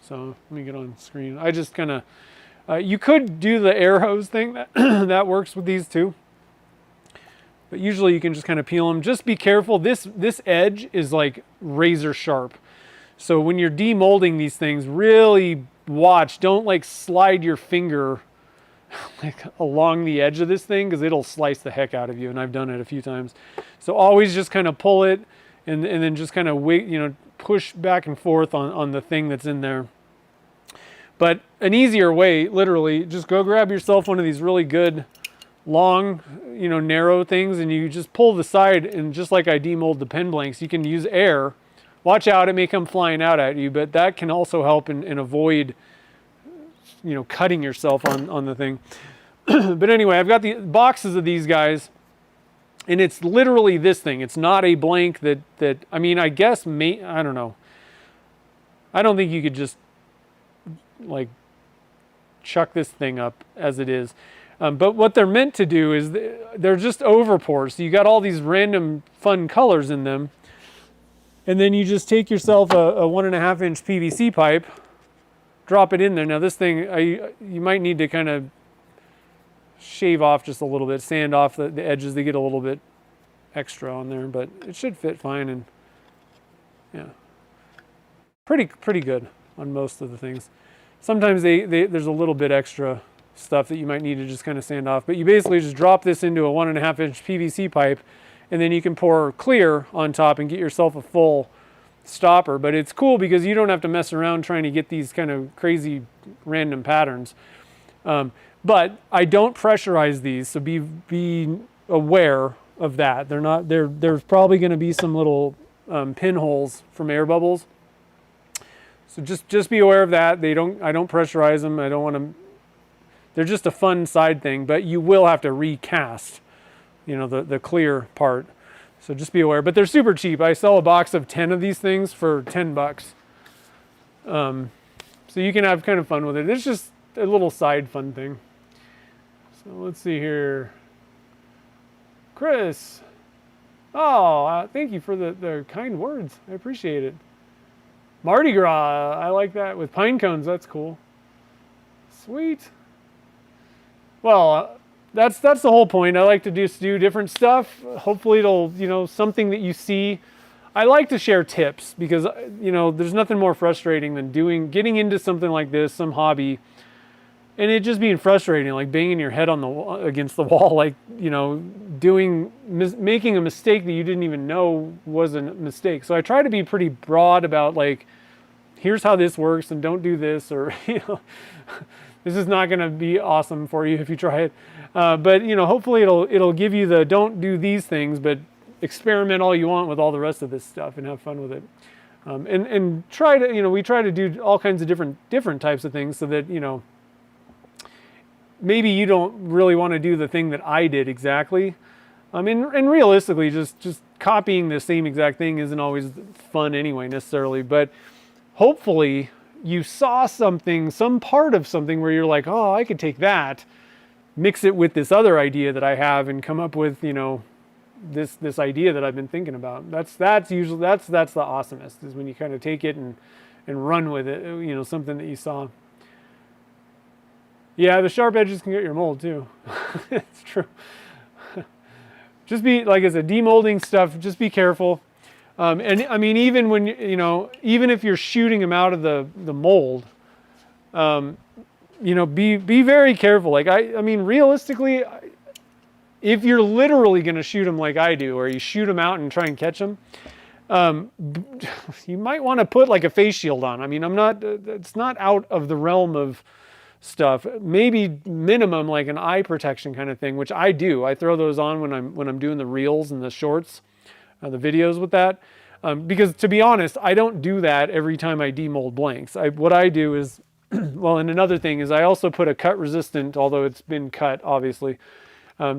So let me get on screen. I just kind of, you could do the air hose thing that works with these too. But usually you can just kind of peel them. Just be careful. This edge is like razor sharp. So when you're demolding these things, really watch. Don't like slide your finger like along the edge of this thing, because it'll slice the heck out of you. And I've done it a few times. So always just kind of pull it and then just kind of wait, push back and forth on the thing that's in there. But an easier way, literally, just go grab yourself one of these really good long, narrow things, and you just pull the side, and just like I demold the pen blanks, you can use air. Watch out, it may come flying out at you, but that can also help and avoid, cutting yourself on the thing. But anyway, I've got the boxes of these guys, and it's literally this thing. It's not a blank that I guess, I don't know. I don't think you could just like chuck this thing up as it is. But what they're meant to do is they're just over pours. So you got all these random fun colors in them. And then you just take yourself a 1.5 inch PVC pipe, drop it in there. Now this thing, you might need to kind of shave off just a little bit, sand off the edges. They get a little bit extra on there, but it should fit fine. And yeah, pretty good on most of the things. Sometimes there's a little bit extra stuff that you might need to just kind of sand off. But you basically just drop this into a 1.5 inch PVC pipe, and then you can pour clear on top and get yourself a full stopper. But it's cool because you don't have to mess around trying to get these kind of crazy random patterns. But I don't pressurize these, so be aware of that. There's probably going to be some little pinholes from air bubbles. So just be aware of that. I don't pressurize them. I don't want to. They're just a fun side thing, but you will have to recast, the clear part. So just be aware. But they're super cheap. I sell a box of 10 of these things for $10. So you can have kind of fun with it. It's just a little side fun thing. So let's see here. Chris. Oh, thank you for the kind words. I appreciate it. Mardi Gras, I like that, with pine cones. That's cool. Sweet. Well, that's the whole point. I like to do different stuff. Hopefully it'll, something that you see. I like to share tips because, there's nothing more frustrating than getting into something like this, some hobby, and it just being frustrating, like banging your head against the wall, like, making a mistake that you didn't even know was a mistake. So I try to be pretty broad about, like, here's how this works, and don't do this, or, this is not going to be awesome for you if you try it. But, hopefully it'll give you the don't do these things, but experiment all you want with all the rest of this stuff and have fun with it. And try to, we try to do all kinds of different types of things so that, maybe you don't really want to do the thing that I did exactly. And realistically, just copying the same exact thing isn't always fun anyway, necessarily. But hopefully you saw something, some part of something where you're like, oh, I could take that, mix it with this other idea that I have, and come up with, this idea that I've been thinking about. That's usually the awesomest, is when you kind of take it and run with it, something that you saw. Yeah, the sharp edges can get your mold too. It's true. Just be, like I said, demolding stuff, just be careful. And I mean, even when, even if you're shooting them out of the mold, be very careful. Like, I mean, realistically, if you're literally going to shoot them like I do, or you shoot them out and try and catch them, You might want to put like a face shield on. I mean, it's not out of the realm of stuff. Maybe minimum like an eye protection kind of thing, which I do. I throw those on when I'm doing the reels and the shorts, the videos with that. Because to be honest, I don't do that every time I demold blanks. What I do is, well, and another thing is I also put a cut resistant, although it's been cut, obviously.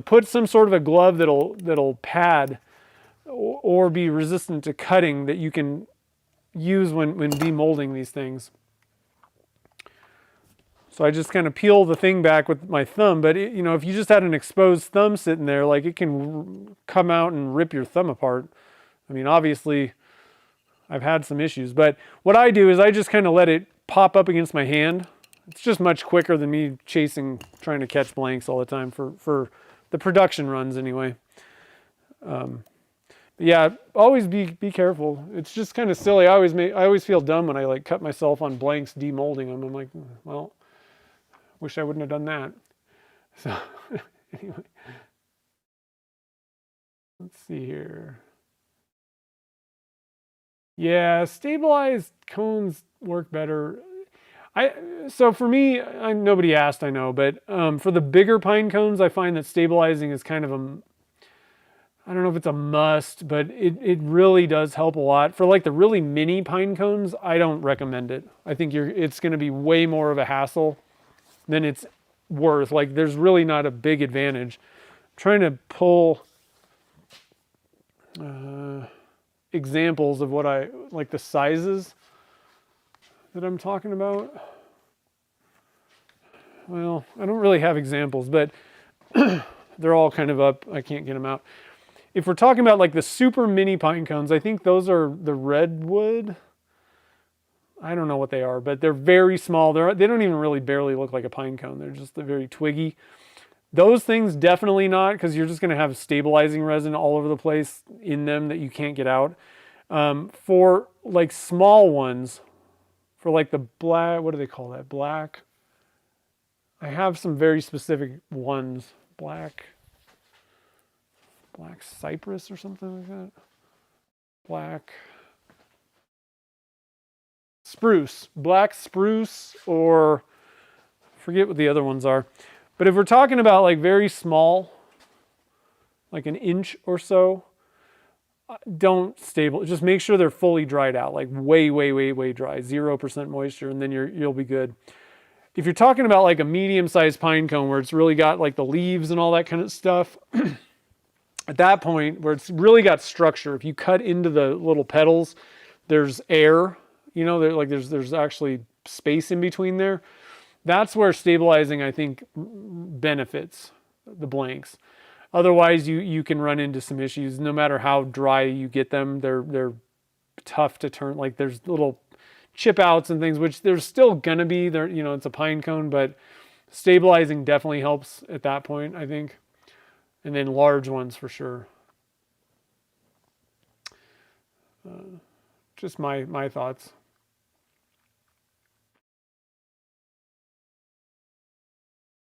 Put some sort of a glove that'll pad or be resistant to cutting that you can use when demolding these things. So I just kind of peel the thing back with my thumb, but if you just had an exposed thumb sitting there, like it can come out and rip your thumb apart. I mean, obviously I've had some issues, but what I do is I just kind of let it pop up against my hand. It's just much quicker than me trying to catch blanks all the time for the production runs anyway. Yeah, always be careful. It's just kind of silly. I always feel dumb when I like cut myself on blanks demolding them. I'm like, well, wish I wouldn't have done that. So anyway, let's see here. Yeah, stabilized cones work better. So for me, nobody asked, I know, but for the bigger pine cones, I find that stabilizing is kind of I don't know if it's a must, but it really does help a lot. For like the really mini pine cones, I don't recommend it. I think it's going to be way more of a hassle than it's worth. Like there's really not a big advantage. I'm trying to pull examples of what like the sizes that I'm talking about. Well, I don't really have examples, but they're all kind of up. I can't get them out. If we're talking about like the super mini pine cones, I think those are the redwood. I don't know what they are, but they're very small. They don't even really barely look like a pine cone. They're just very twiggy. Those things definitely not, because you're just going to have stabilizing resin all over the place in them that you can't get out. For like small ones, for like the black, what do they call that? Black. I have some very specific ones. Black cypress or something like that. Black spruce, or forget what the other ones are. But if we're talking about like very small, like an inch or so, just make sure they're fully dried out, like way dry, 0% moisture, and then you'll be good. If you're talking about like a medium-sized pine cone where it's really got like the leaves and all that kind of stuff, at that point where it's really got structure, if you cut into the little petals, there's air, there's actually space in between there. That's where stabilizing, I think, benefits the blanks. Otherwise, you can run into some issues. No matter how dry you get them, they're tough to turn. Like there's little chip outs and things, which there's still gonna be there. It's a pine cone, but stabilizing definitely helps at that point, I think. And then large ones for sure. Just my thoughts.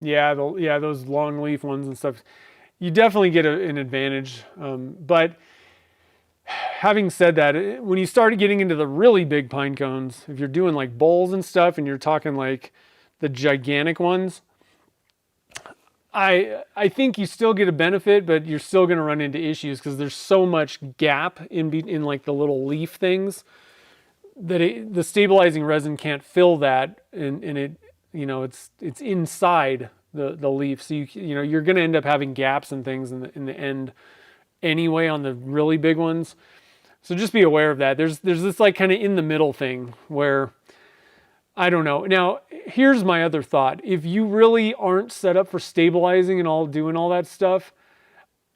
Yeah, those long leaf ones and stuff. You definitely get an advantage. But having said that, when you start getting into the really big pine cones, if you're doing like bowls and stuff, and you're talking like the gigantic ones, I think you still get a benefit, but you're still going to run into issues because there's so much gap in like the little leaf things that the stabilizing resin can't fill that, and it it's inside the leaf, so you're going to end up having gaps and things in the end anyway on the really big ones. So just be aware of that. There's this like kind of in the middle thing where I don't know. Now, here's my other thought. If you really aren't set up for stabilizing and doing all that stuff,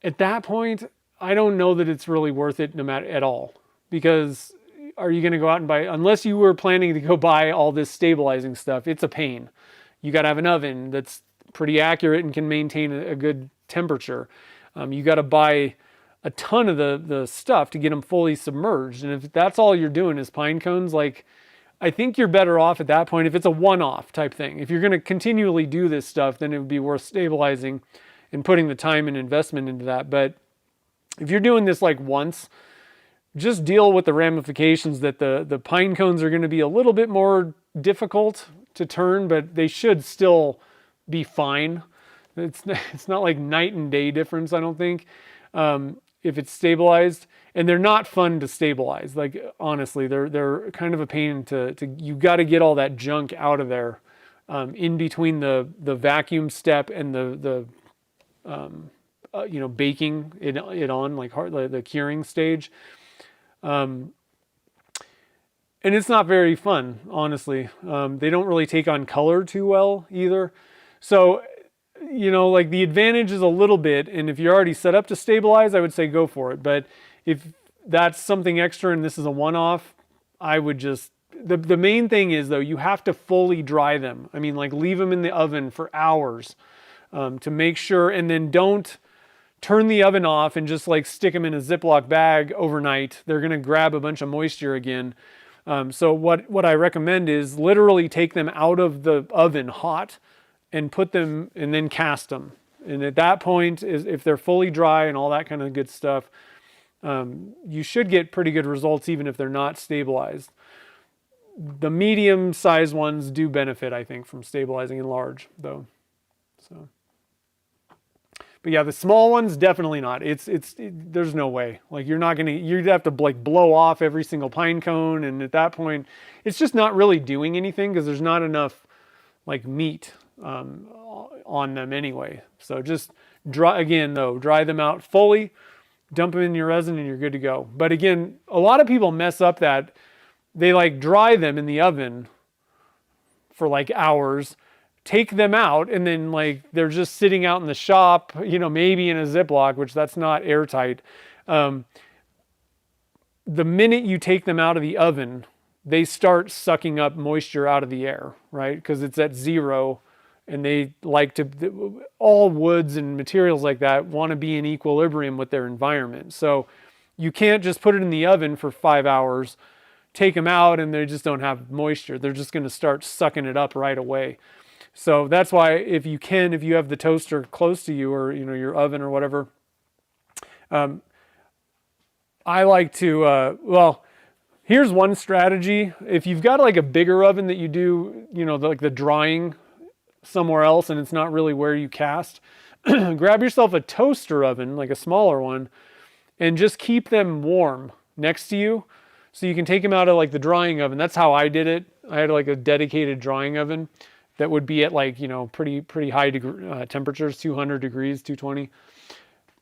at that point, I don't know that it's really worth it at all. Because are you going to go out and buy, unless you were planning to go buy all this stabilizing stuff, it's a pain. You got to have an oven that's pretty accurate and can maintain a good temperature. You got to buy a ton of the stuff to get them fully submerged. And if that's all you're doing is pine cones, like, I think you're better off at that point if it's a one-off type thing. If you're going to continually do this stuff, then it would be worth stabilizing and putting the time and investment into that. But if you're doing this like once, just deal with the ramifications that the pine cones are going to be a little bit more difficult to turn, but they should still be fine. It's not like night and day difference, I don't think, if it's stabilized. And they're not fun to stabilize. Like, honestly, they're kind of a pain to you got to get all that junk out of there, in between the vacuum step and the baking it on, like the curing stage. And it's not very fun, honestly. They don't really take on color too well either. So, like, the advantage is a little bit, and if you're already set up to stabilize, I would say go for it. But if that's something extra and this is a one-off, I would just, the main thing is, though, you have to fully dry them. I mean, like, leave them in the oven for hours, to make sure, and then don't turn the oven off and just like stick them in a Ziploc bag overnight. They're going to grab a bunch of moisture again. So what I recommend is literally take them out of the oven hot and put them, and then cast them. And at that point, if they're fully dry and all that kind of good stuff, you should get pretty good results even if they're not stabilized. The medium-sized ones do benefit, I think, from stabilizing in large, though. So, but yeah, the small ones definitely not. There's no way. Like, you'd have to like blow off every single pine cone, and at that point, it's just not really doing anything because there's not enough like meat on them anyway. So just dry them out fully, dump them in your resin, and you're good to go. But again, a lot of people mess up that they like dry them in the oven for like hours, take them out, and then like they're just sitting out in the shop, maybe in a Ziploc, which that's not airtight. The minute you take them out of the oven, they start sucking up moisture out of the air, right? Because it's at zero, and they like to, all woods and materials like that want to be in equilibrium with their environment. So you can't just put it in the oven for 5 hours, take them out, and they just don't have moisture. They're just going to start sucking it up right away. So that's why if you have the toaster close to you, or your oven or whatever, I like to, here's one strategy. If you've got like a bigger oven that you do, like the drying somewhere else and it's not really where you cast, grab yourself a toaster oven, like a smaller one, and just keep them warm next to you. So you can take them out of like the drying oven. That's how I did it. I had like a dedicated drying oven that would be at like, pretty high temperatures, 200 degrees, 220.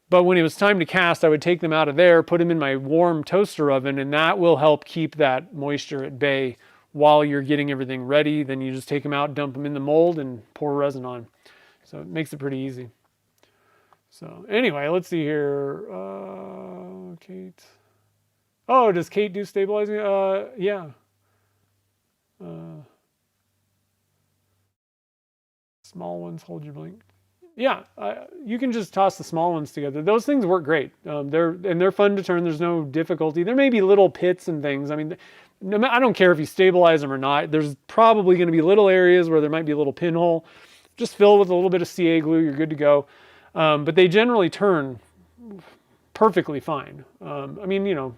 But when it was time to cast, I would take them out of there, put them in my warm toaster oven, and that will help keep that moisture at bay while you're getting everything ready. Then you just take them out, dump them in the mold, and pour resin on. So it makes it pretty easy. So anyway, let's see here. Kate. Oh, does Kate do stabilizing? Yeah. Small ones, hold your blink. Yeah, you can just toss the small ones together. Those things work great. They're fun to turn. There's no difficulty. There may be little pits and things. I mean, I don't care if you stabilize them or not. There's probably going to be little areas where there might be a little pinhole. Just fill with a little bit of CA glue. You're good to go. But they generally turn perfectly fine.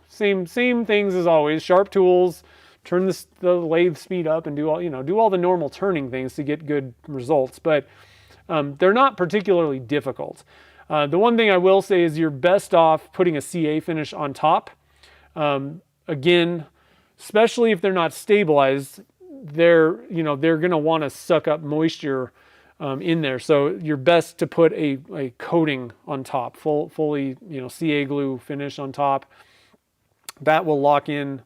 Same things as always. Sharp tools. Turn the lathe speed up and do all the normal turning things to get good results. But they're not particularly difficult. The one thing I will say is you're best off putting a CA finish on top. Again, especially if they're not stabilized, they're going to want to suck up moisture in there. So you're best to put a coating on top, fully CA glue finish on top. That will lock in,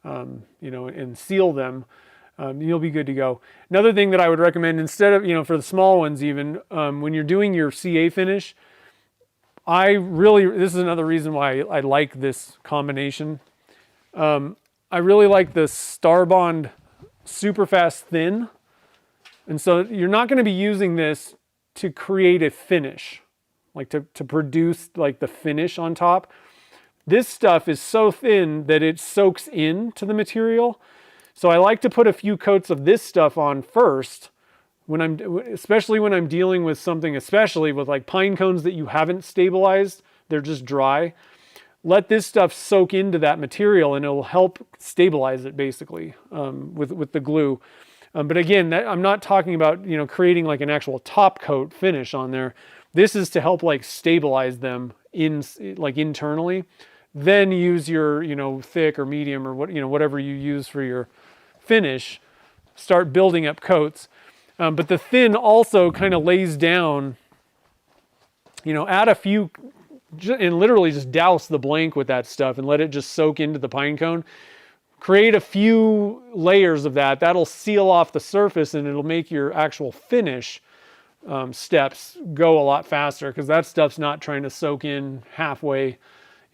and seal them. You'll be good to go. Another thing that I would recommend, instead of, for the small ones even, when you're doing your CA finish, this is another reason why I like this combination. I really like the Starbond Super Fast Thin. And so you're not going to be using this to create a finish, like to produce like the finish on top. This stuff is so thin that it soaks into the material. So I like to put a few coats of this stuff on first, especially when I'm dealing with something, especially with like pine cones that you haven't stabilized, they're just dry. let this stuff soak into that material, and it'll help stabilize it basically with the glue. But again, I'm not talking about, creating like an actual top coat finish on there. This is to help like stabilize them internally. Then use your, thick or medium or whatever you use for your finish. Start building up coats. But the thin also kind of lays down, add a few, and literally just douse the blank with that stuff and let it just soak into the pine cone. Create a few layers of that. That'll seal off the surface, and it'll make your actual finish steps go a lot faster, because that stuff's not trying to soak in halfway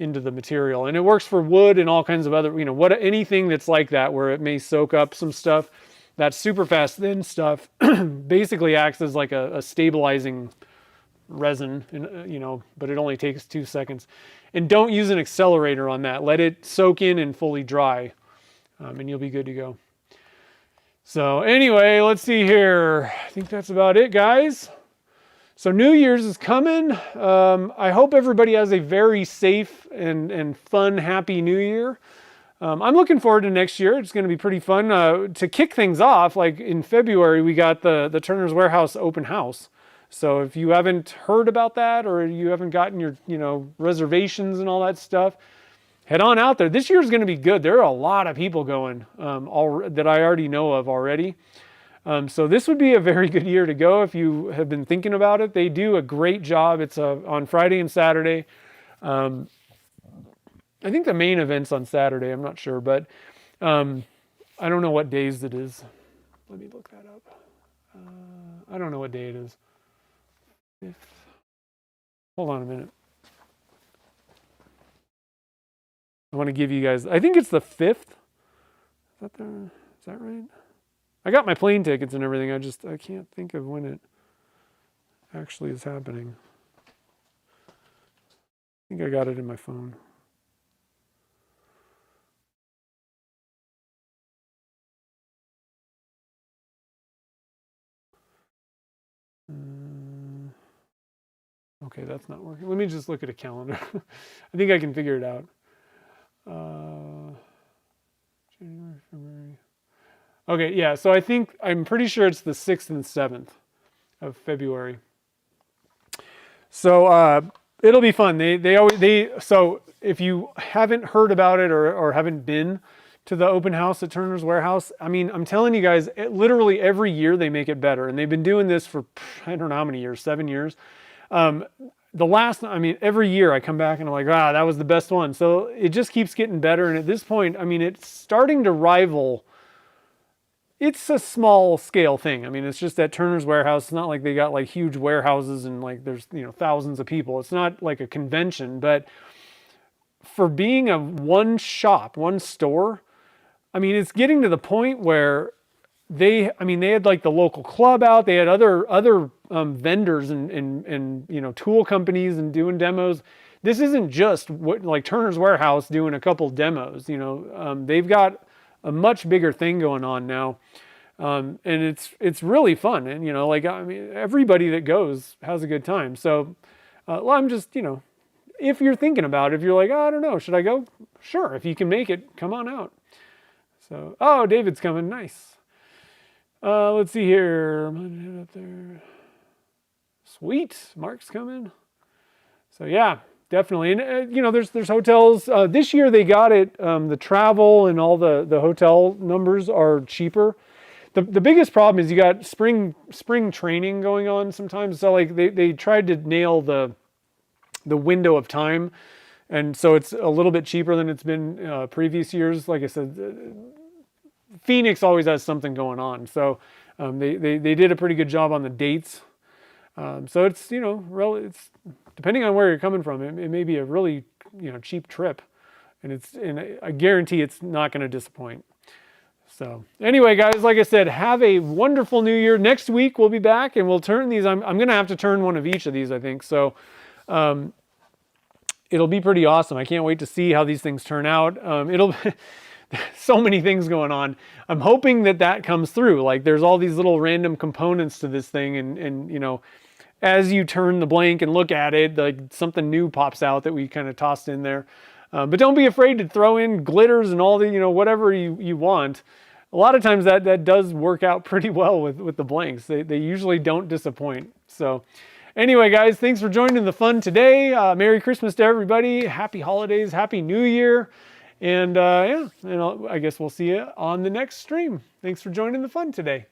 into the material. And it works for wood and all kinds of other, anything that's like that, where it may soak up some stuff. That super fast thin stuff basically acts as like a stabilizing resin, but it only takes 2 seconds. And don't use an accelerator on that. Let it soak in and fully dry, and you'll be good to go. So anyway, let's see here. I think that's about it, guys. So New Year's is coming. I hope everybody has a very safe and fun, happy New Year. I'm looking forward to next year. It's going to be pretty fun. To kick things off, like in February, we got the Turner's Warehouse open house. So if you haven't heard about that, or you haven't gotten your, reservations and all that stuff, head on out there. This year is going to be good. There are a lot of people going that I already know of already. So this would be a very good year to go if you have been thinking about it. They do a great job. It's on Friday and Saturday. I think the main event's on Saturday. I'm not sure, but I don't know what days it is. Let me look that up. I don't know what day it is. 5th. Hold on a minute. I want to give you guys, I think it's the 5th. Is that right? I got my plane tickets and everything. I can't think of when it actually is happening. I think I got it in my phone. Okay, that's not working. Let me just look at a calendar. I think I can figure it out. January, February. Okay, yeah, so I'm pretty sure it's the 6th and 7th of February. So it'll be fun. So if you haven't heard about it or haven't been to the open house at Turner's Warehouse, I mean, I'm telling you guys, literally every year they make it better. And they've been doing this for, I don't know how many years, 7 years. Every year I come back and I'm like, that was the best one. So it just keeps getting better. And at this point, it's starting to rival. It's a small scale thing. It's just at Turner's Warehouse. It's not like they got like huge warehouses and like there's, thousands of people. It's not like a convention, but for being a one shop, one store, it's getting to the point where they had like the local club out. They had other vendors and tool companies and doing demos. This isn't just like Turner's Warehouse doing a couple demos. They've got a much bigger thing going on now, and it's really fun. And everybody that goes has a good time. So, I'm just if you're thinking about it, if you're like, I don't know, should I go? Sure, if you can make it, come on out. So, David's coming, nice. Let's see here. I'm gonna head up there. Sweet, Mark's coming. So yeah, definitely. And there's hotels. This year they got it. The travel and all the hotel numbers are cheaper. The biggest problem is you got spring training going on sometimes. So like they tried to nail the window of time, and so it's a little bit cheaper than it's been previous years. Like I said, Phoenix always has something going on, so they did a pretty good job on the dates. So it's it's depending on where you're coming from, it may be a really cheap trip, and I guarantee it's not going to disappoint. So anyway, guys, like I said, have a wonderful New Year. Next week we'll be back and we'll turn these. I'm going to have to turn one of each of these, I think. So it'll be pretty awesome. I can't wait to see how these things turn out. So many things going on. I'm hoping that comes through. Like there's all these little random components to this thing, and as you turn the blank and look at it, like something new pops out that we kind of tossed in there. But don't be afraid to throw in glitters and all the, whatever you want. A lot of times that does work out pretty well with the blanks. They usually don't disappoint. So anyway, guys, thanks for joining the fun today. Merry Christmas to everybody. Happy holidays. Happy New Year. And yeah, I guess we'll see you on the next stream. Thanks for joining the fun today.